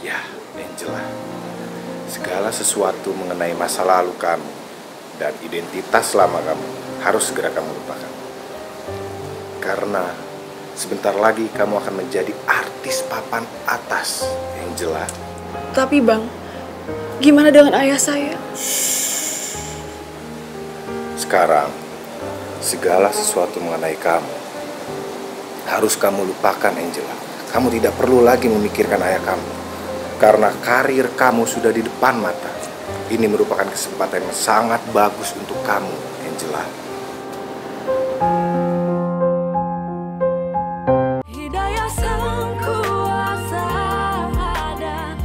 Ya, Angela. Segala sesuatu mengenai masa lalu kamu dan identitas lama kamu harus segera kamu lupakan. Karena sebentar lagi kamu akan menjadi artis papan atas, Angela. Tapi Bang, gimana dengan ayah saya? Sekarang, segala sesuatu mengenai kamu harus kamu lupakan, Angela. Kamu tidak perlu lagi memikirkan ayah kamu. Karena karir kamu sudah di depan mata. Ini merupakan kesempatan yang sangat bagus untuk kamu, Angela. Hidayah sang kuasa ada.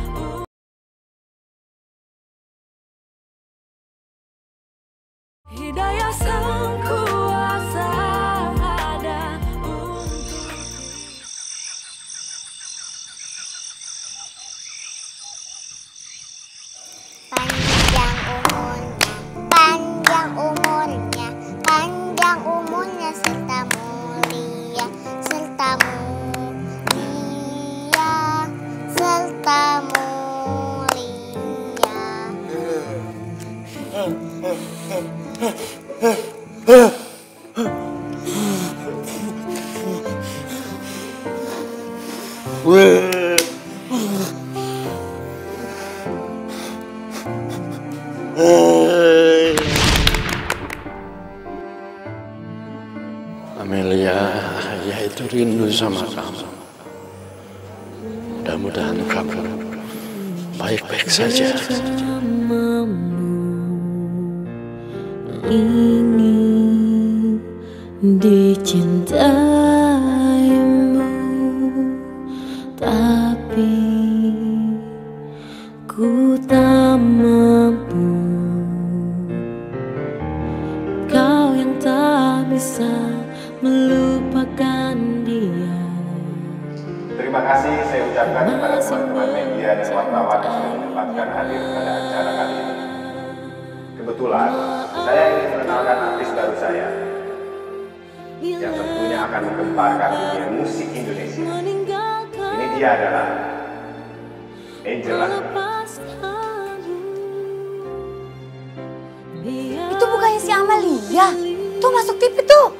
Hidayah sang kuasa ada. Panjang umurnya, panjang umurnya serta mulia, serta mulia, serta Amelia, ayah itu rindu sama kamu. Mudah-mudahan kamu baik-baik saja. Ingin dicintaimu, tapi ku tak Terima kasih saya ucapkan kepada teman-teman media dan wartawan yang sudah menyempatkan hadir pada acara kali ini. Kebetulan, saya ingin mengenalkan artis baru saya yang tentunya akan menggemparkan dunia musik Indonesia. Ini dia adalah Angela. Itu bukannya si Amalia? Tuh masuk TV tuh.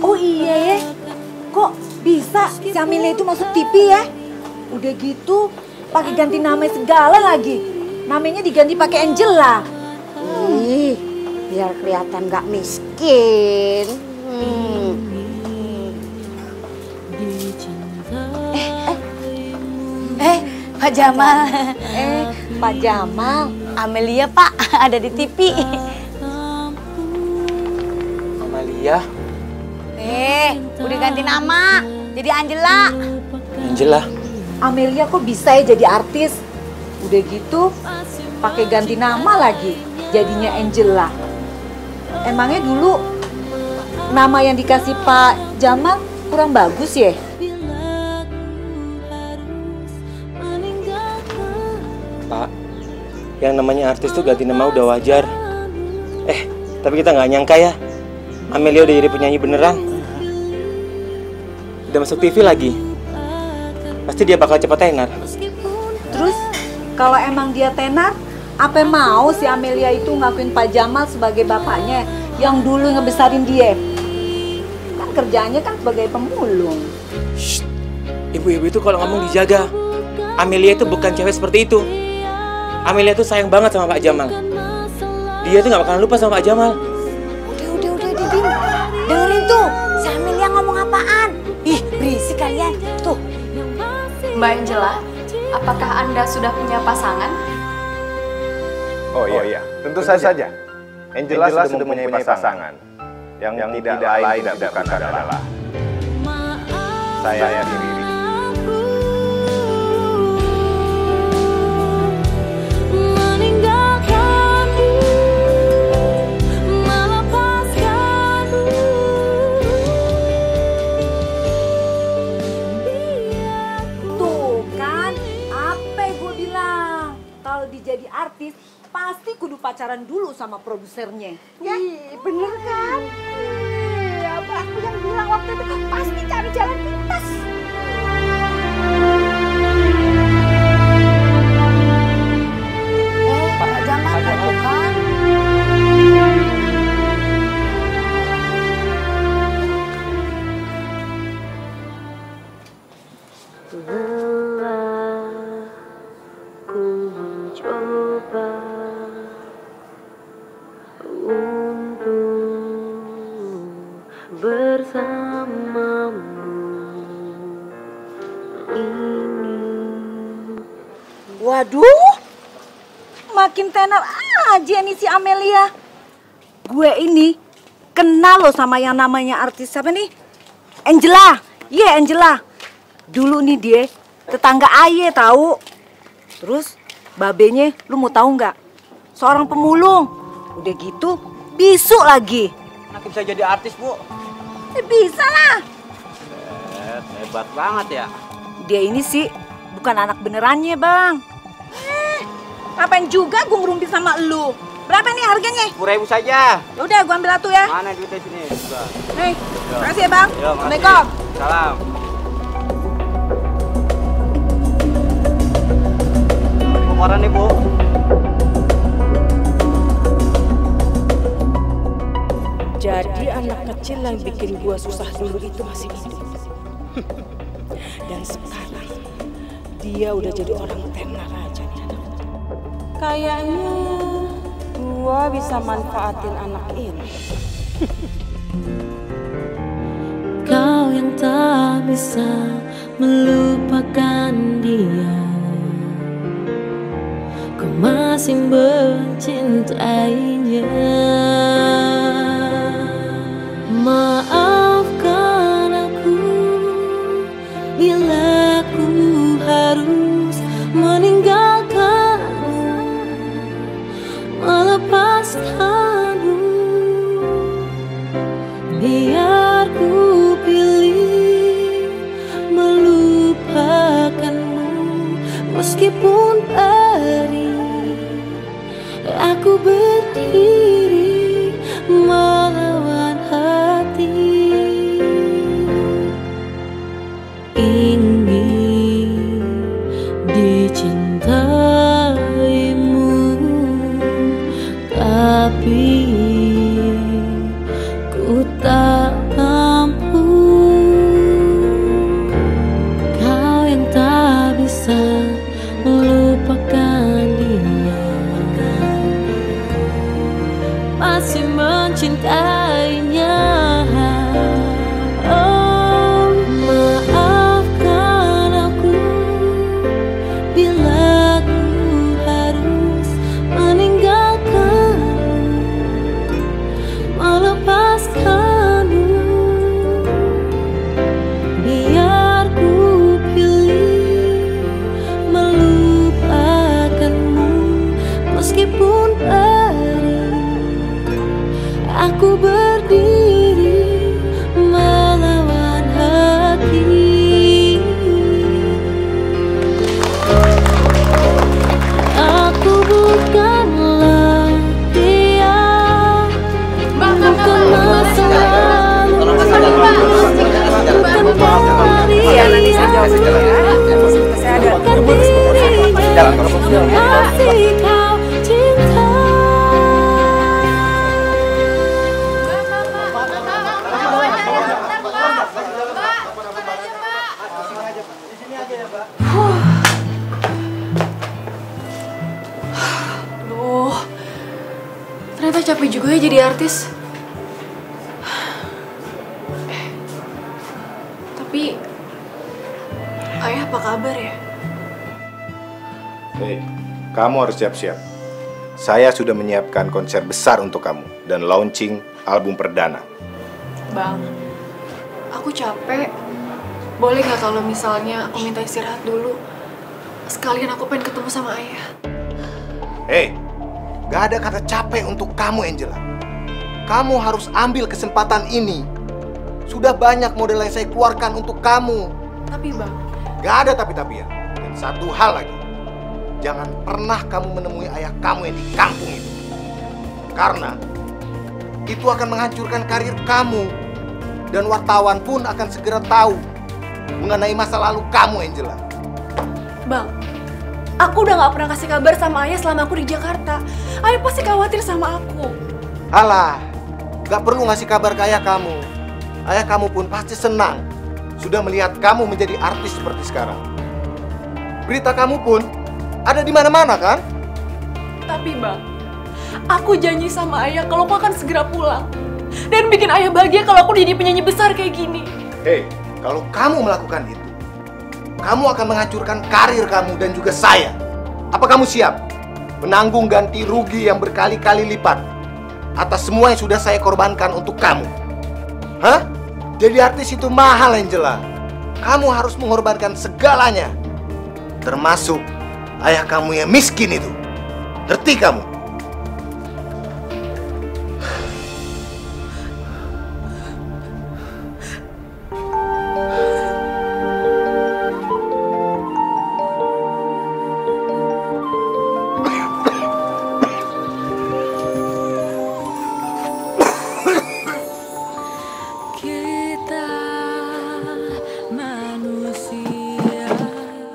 Oh iya ya. Kok bisa si Amalia itu masuk TV ya? Udah gitu pakai ganti nama segala lagi. Namanya diganti pakai Angela. Ih, biar kelihatan nggak miskin. Pak Jamal. Pak Jamal. Amelia Pak ada di TV. Amalia. Udah ganti nama jadi Angela. Angela. Amelia kok bisa ya jadi artis? Udah gitu pakai ganti nama lagi jadinya Angela. Emangnya dulu nama yang dikasih Pak Jamal kurang bagus ya? Pak, yang namanya artis tuh ganti nama udah wajar. Tapi kita nggak nyangka ya, Amelia udah jadi penyanyi beneran. Udah masuk TV lagi. Pasti dia bakal cepat tenar. Terus kalau emang dia tenar, apa mau si Amelia itu ngakuin Pak Jamal sebagai bapaknya yang dulu ngebesarin dia? Kan kerjaannya kan sebagai pemulung. Shh, ibu-ibu itu kalau ngomong dijaga. Amelia itu bukan cewek seperti itu. Amelia tuh sayang banget sama Pak Jamal. Dia tuh gak bakalan lupa sama Pak Jamal. Udah, Didin. Dengerin tuh, si Amelia ngomong apaan? Ih, berisik kalian. Tuh. Mbak Angela, apakah Anda sudah punya pasangan? Oh iya, tentu saja. Angela sudah mempunyai pasangan. Yang tidak lain tidak bukan adalah saya sendiri. Jadi artis pasti kudu pacaran dulu sama produsernya. Ya? Ih, bener kan? Apa aku yang bilang waktu itu pasti cari jalan pintas. Pak Jamal bukan? Waduh, makin tenar aja nih si Amelia. Gue ini kenal loh sama yang namanya artis apa nih? Angela, Angela. Dulu nih dia tetangga Aye tahu. Terus babenya, lu mau tahu nggak? Seorang pemulung. Udah gitu, bisu lagi. Aku bisa jadi artis, Bu. Bisa lah. Hebat banget ya. Dia ini sih bukan anak benerannya, Bang. Ngapain juga gue ngerumpin sama lu? Berapa nih harganya? 10.000 saja. Udah, gue ambil satu ya. Mana duitnya sini? Nih, makasih ya, Bang. Assalamualaikum. Salam. Koran nih, Bu. Jadi anak kecil yang bikin gua susah dulu itu masih hidup. Dan sekarang dia udah jadi orang tenar aja. Kayaknya gua bisa manfaatin anak ini. Kau yang tak bisa melupakan dia, kau masih mencintainya. Maafkan aku bila ku harus meninggalkanmu, melepaskanmu. Biar ku pilih melupakanmu. meskipun perih, aku berdiri melawan hati. Ingin dicintaimu, tapi ku tak mampu. Kau yang tak bisa melupakan dia, masih mencintainya. Oh, maafkan aku bila ku harus meninggalkanmu, melepaskanmu. Biar ku pilih melupakanmu, meskipun perih, aku berdiri melawan hati. Aku bukanlah dia, bukan masa lalu, bukan pelarian, bukan dirinya yang masih kau cinta. Aduh, ternyata capek juga ya jadi artis. Tapi, ayah apa kabar ya? Hei, kamu harus siap-siap. Saya sudah menyiapkan konser besar untuk kamu dan launching album perdana. Bang, aku capek. Boleh nggak kalau misalnya aku minta istirahat dulu? Sekalian aku pengen ketemu sama ayah. Hei, gak ada kata capek untuk kamu, Angela. Kamu harus ambil kesempatan ini. Sudah banyak model yang saya keluarkan untuk kamu. Tapi bang, gak ada tapi-tapian. Dan satu hal lagi, jangan pernah kamu menemui ayah kamu yang di kampung itu. Karena itu akan menghancurkan karir kamu. Dan wartawan pun akan segera tahu mengenai masa lalu kamu, Angela. Bang, aku udah gak pernah kasih kabar sama ayah selama aku di Jakarta. Ayah pasti khawatir sama aku. Alah, gak perlu ngasih kabar ke ayah kamu. Ayah kamu pun pasti senang sudah melihat kamu menjadi artis seperti sekarang. Berita kamu pun ada di mana-mana kan? Tapi bang, aku janji sama ayah kalau aku akan segera pulang. Dan bikin ayah bahagia kalau aku jadi penyanyi besar kayak gini. Hei, kalau kamu melakukan itu, kamu akan menghancurkan karir kamu dan juga saya. Apa kamu siap menanggung ganti rugi yang berkali-kali lipat atas semua yang sudah saya korbankan untuk kamu? Hah? Jadi artis itu mahal, Angela. Kamu harus mengorbankan segalanya. Termasuk ayah kamu yang miskin itu. Ngerti kamu?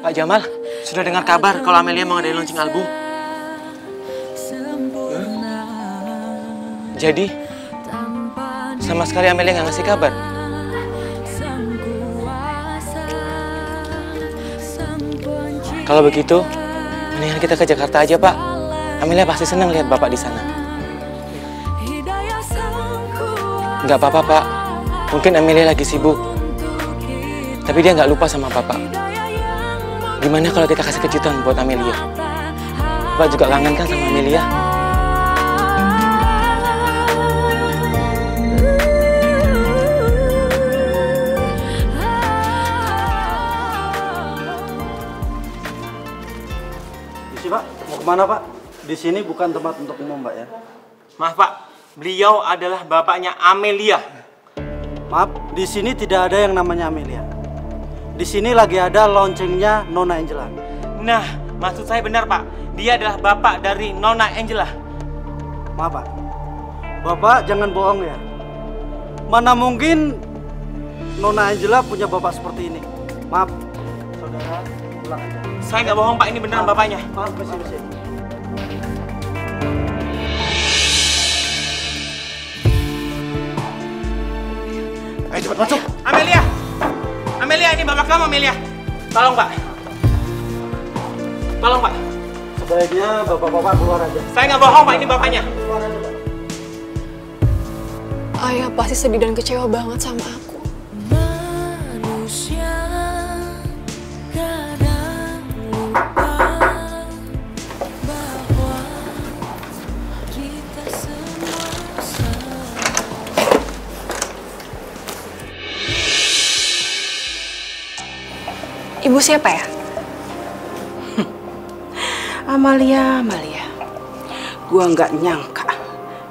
Pak Jamal, sudah dengar kabar kalau Amelia mau ngadain launching album? Jadi, sama sekali Amelia nggak ngasih kabar? Kalau begitu, mendingan kita ke Jakarta aja, Pak. Amelia pasti senang lihat Bapak di sana. Nggak apa-apa, Pak. Mungkin Amelia lagi sibuk. Tapi dia nggak lupa sama Bapak. Gimana kalau kita kasih kejutan buat Amelia? Bapak juga kangen kan sama Amelia? Isi Pak, mau kemana Pak? Di sini bukan tempat untuk umum Pak ya. Maaf Pak, beliau adalah bapaknya Amelia. Maaf, di sini tidak ada yang namanya Amelia. Di sini lagi ada launchingnya Nona Angela. Nah, maksud saya benar, Pak. Dia adalah bapak dari Nona Angela. Maaf, Pak. Bapak jangan bohong ya. Mana mungkin Nona Angela punya bapak seperti ini. Maaf, saudara, pulang aja. Saya nggak bohong, Pak. Ini beneran bapaknya. Maaf, bersih-bersih. Ayo cepat masuk. Amelia! Amelia, ini bapak kamu, Amelia. Tolong, Pak. Tolong, Pak. Sebaiknya bapak-bapak keluar aja. Saya nggak bohong, Pak. Ini bapaknya. Keluar aja, Pak. Ayah pasti sedih dan kecewa banget sama aku. Manusia kadang lupa bahwa kita semua sama. Ibu siapa ya? Amalia. Gua nggak nyangka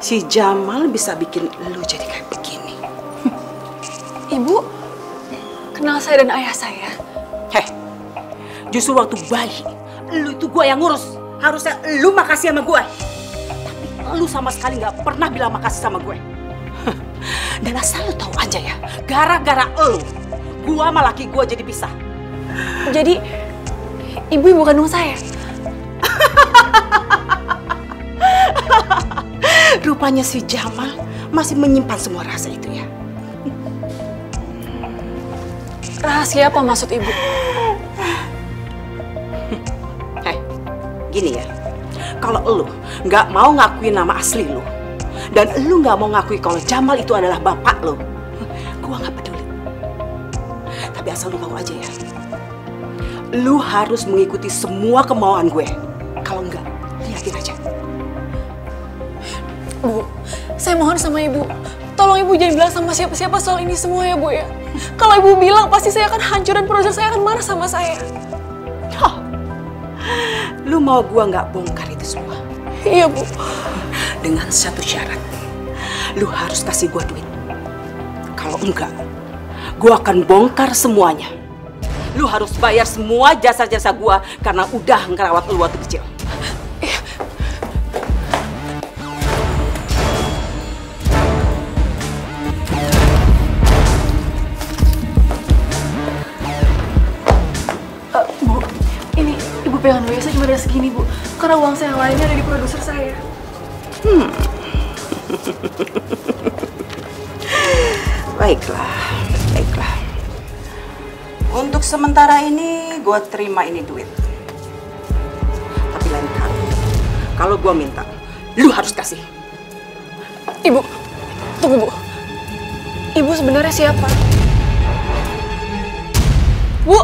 si Jamal bisa bikin lu jadi kayak begini. Ibu kenal saya dan ayah saya. Heh, justru waktu bayi, lu itu gua yang ngurus. Harusnya lu makasih sama gua. Tapi lu sama sekali nggak pernah bilang makasih sama gue. Dan asal lu tahu aja ya, gara-gara lu, gua sama laki gua jadi pisah. Jadi ibu kandung saya. Rupanya si Jamal masih menyimpan semua rahasia itu ya. Rahasia apa maksud ibu? Hei, gini ya. Kalau lu nggak mau ngakuin nama asli lu, dan lu nggak mau ngakui kalau Jamal itu adalah bapak lu, gua nggak peduli. Tapi asal lu tahu aja ya, lu harus mengikuti semua kemauan gue. Kalau enggak, liatin aja. Bu, saya mohon sama ibu, tolong ibu jangan bilang sama siapa-siapa soal ini semua ya Bu ya. Kalau ibu bilang pasti saya akan hancur dan produser saya akan marah sama saya. Oh, lu mau gua nggak bongkar itu semua? Iya Bu. Dengan satu syarat, lu harus kasih gua duit. Kalau enggak, gua akan bongkar semuanya. Lu harus bayar semua jasa-jasa gua karena udah ngerawat lu waktu kecil. Bu, ini ibu pegang dulu ya, saya cuma ada segini Bu. Karena uang saya yang lainnya ada di produser saya. Baiklah. Untuk sementara ini, gue terima ini duit. Tapi lain kali, kalau gue minta, lu harus kasih. Ibu, tunggu Bu. Ibu sebenarnya siapa? Bu!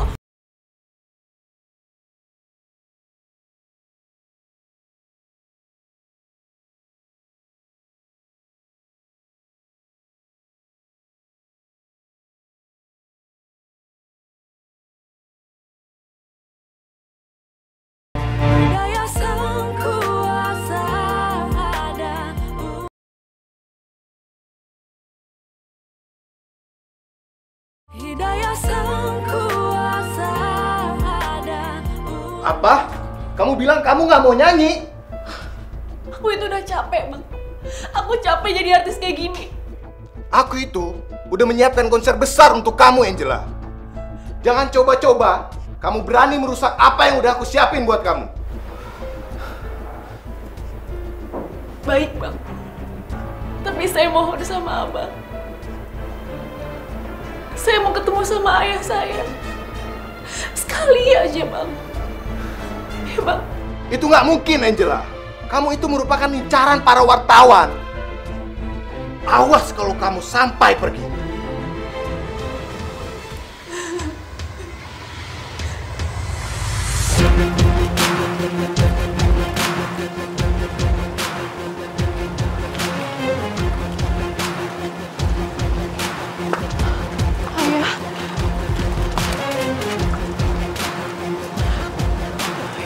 Daya sang kuasa ada. Hidayah sang kuasa ada. Apa? Kamu bilang kamu nggak mau nyanyi? Aku itu udah capek, Bang. Aku capek jadi artis kayak gini. Aku itu udah menyiapkan konser besar untuk kamu, Angela. Jangan coba-coba kamu berani merusak apa yang udah aku siapin buat kamu. Baik, Bang. Tapi saya mohon sama Abang. Saya mau ketemu sama ayah saya. Sekali aja, Bang. Ya, Bang. Itu nggak mungkin, Angela. Kamu itu merupakan incaran para wartawan. Awas kalau kamu sampai pergi. Ayah.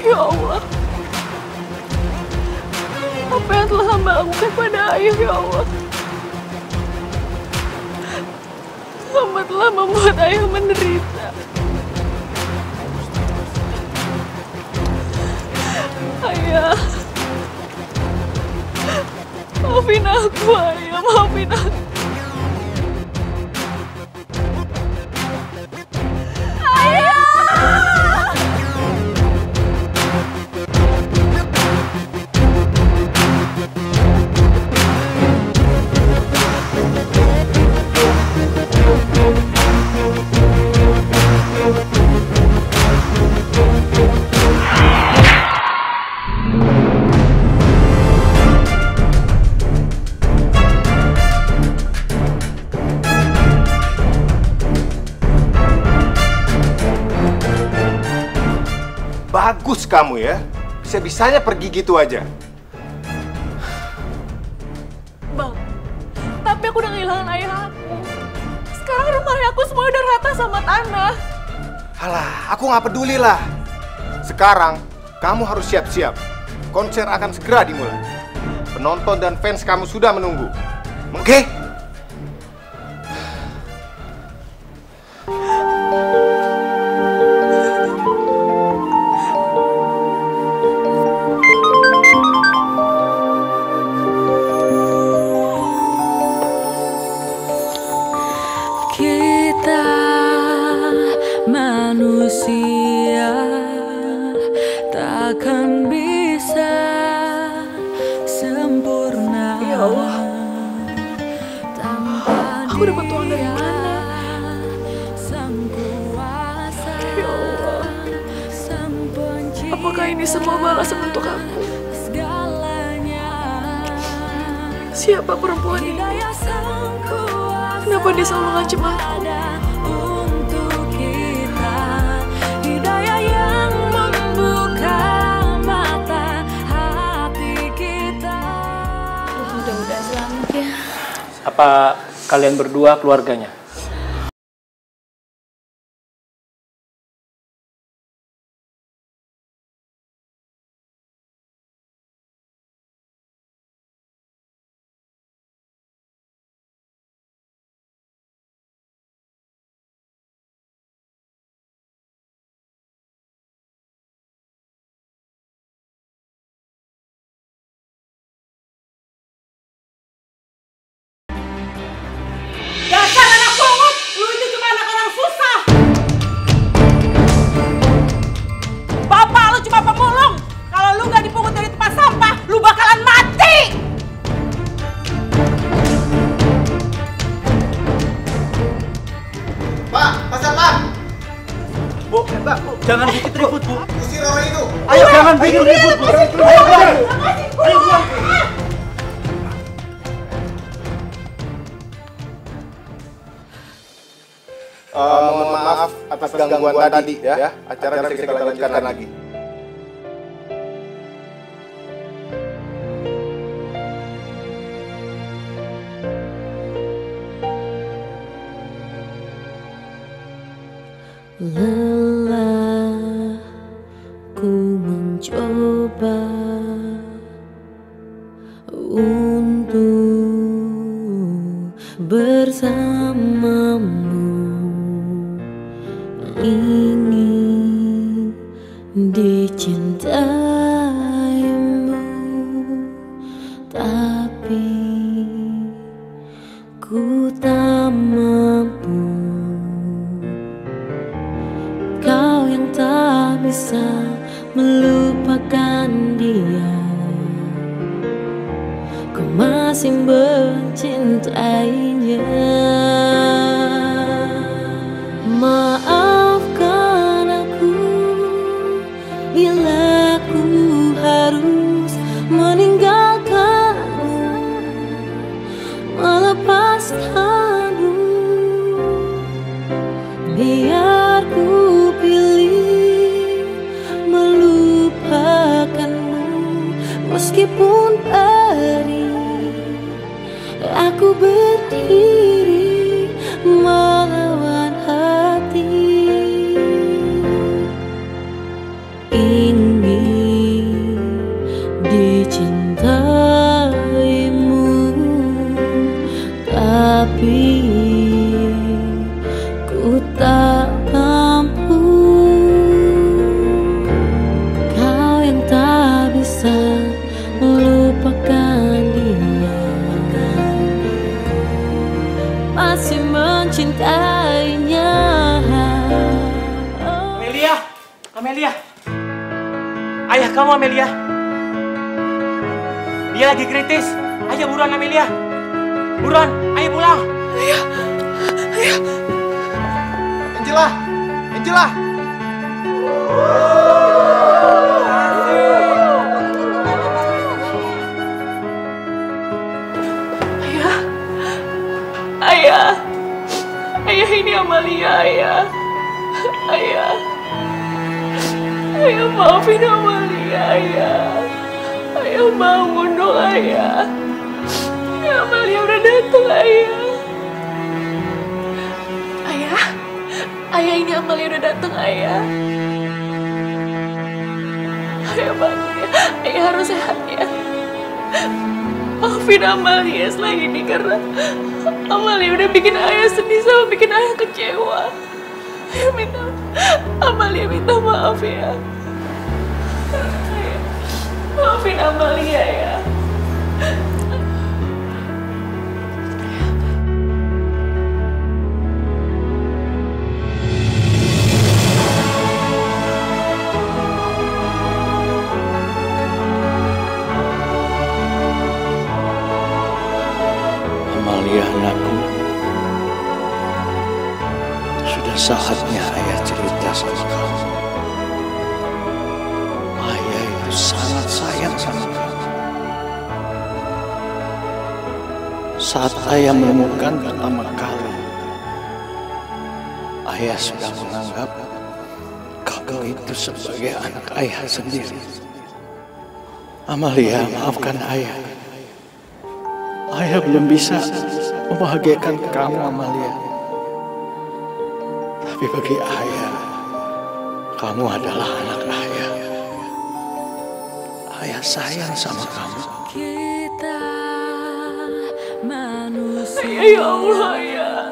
Ya Allah. Apa yang telah hamba lakukan pada ayah, ya Allah. Hamba telah membuat ayah menderita. Maafin aku, Ayah. Maafin aku. Bagus kamu ya, bisa-bisanya pergi gitu aja. Bang, tapi aku udah kehilangan ayah aku. Sekarang rumah aku semua udah rata sama tanah. Alah, aku nggak peduli lah. Sekarang, kamu harus siap-siap. Konser akan segera dimulai. Penonton dan fans kamu sudah menunggu. Oke? Kita manusia takkan bisa sempurna. Ya Allah, aku dapat uang dari mana? Ya Allah, apakah ini semua balasan untuk aku? Siapa perempuan ini? Kenapa dia selalu ngancam aku? Untuk kita, hidayah yang membuka mata hati kita. Mudah-mudahan selamat ya. Apa kalian berdua keluarganya? Dasar anak pungut, lu itu cuma anak orang susah. Bapak lu cuma pemulung. Kalau lu nggak dipungut dari tempat sampah, lu bakalan mati. Pak, Pak. Bu, jangan bikin ribut, Bu. Usir orang itu. Ayo, jangan bikin ribut, Bu. Ayo, keluar. Mohon maaf atas gangguan tadi ya. Acara bisa kita lanjutkan lagi. Lelah ku mencoba untuk bersamamu, ingin dicintaimu, tapi ku tak mampu. Kau yang tak bisa melupakan dia, kau masih mencintainya. Maafkan aku bila ku harus meninggalkanmu, melepaskanmu. Biar ku pilih melupakanmu, meskipun perih aku berdiri melawan hati. Ingin dicintaimu, tapi ku tak mampu. Kau yang tak bisa melupakan dia, Amelia! Ayah kamu, Amelia! Dia lagi kritis. Ayo buruan, Amelia! Buruan, ayo pulang! Ayah! Ayah! Angela! Angela! Ayah! Ayah! Ayah, ini Amalia, Ayah! Ayah! Ayah, maafin Amalia, Ayah! Ayah, bangun dong, Ayah! Ya, Amalia udah datang, Ayah! Ayah! Ayah, ini Amalia udah datang, Ayah! Ayah, bangun ya! Ayah harus sehat ya! Maafin Amalia setelah ini karena Amalia udah bikin Ayah sedih sama bikin Ayah kecewa. Amalia minta maaf ya. Maafin Amalia ya. Amalia, anakku, sudah saatnya ayah cerita sama kamu. Ayah itu sangat sayang sama kamu. Saat ayah menemukan pertama kali, ayah sudah menganggap kamu itu sebagai anak ayah sendiri. Amalia, maafkan ayah. Ayah belum bisa membahagiakan kamu, Amalia. Tapi bagi ayah, kamu adalah anak ayah. Ayah sayang sama kamu. Kita manusia. Ayah, ya Allah, Ayah.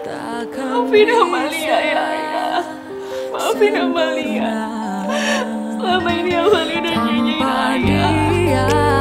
Maafin Amalia ya, Ayah. Maafin Amalia. Selama ini Amalia udah nyanyiin Ayah.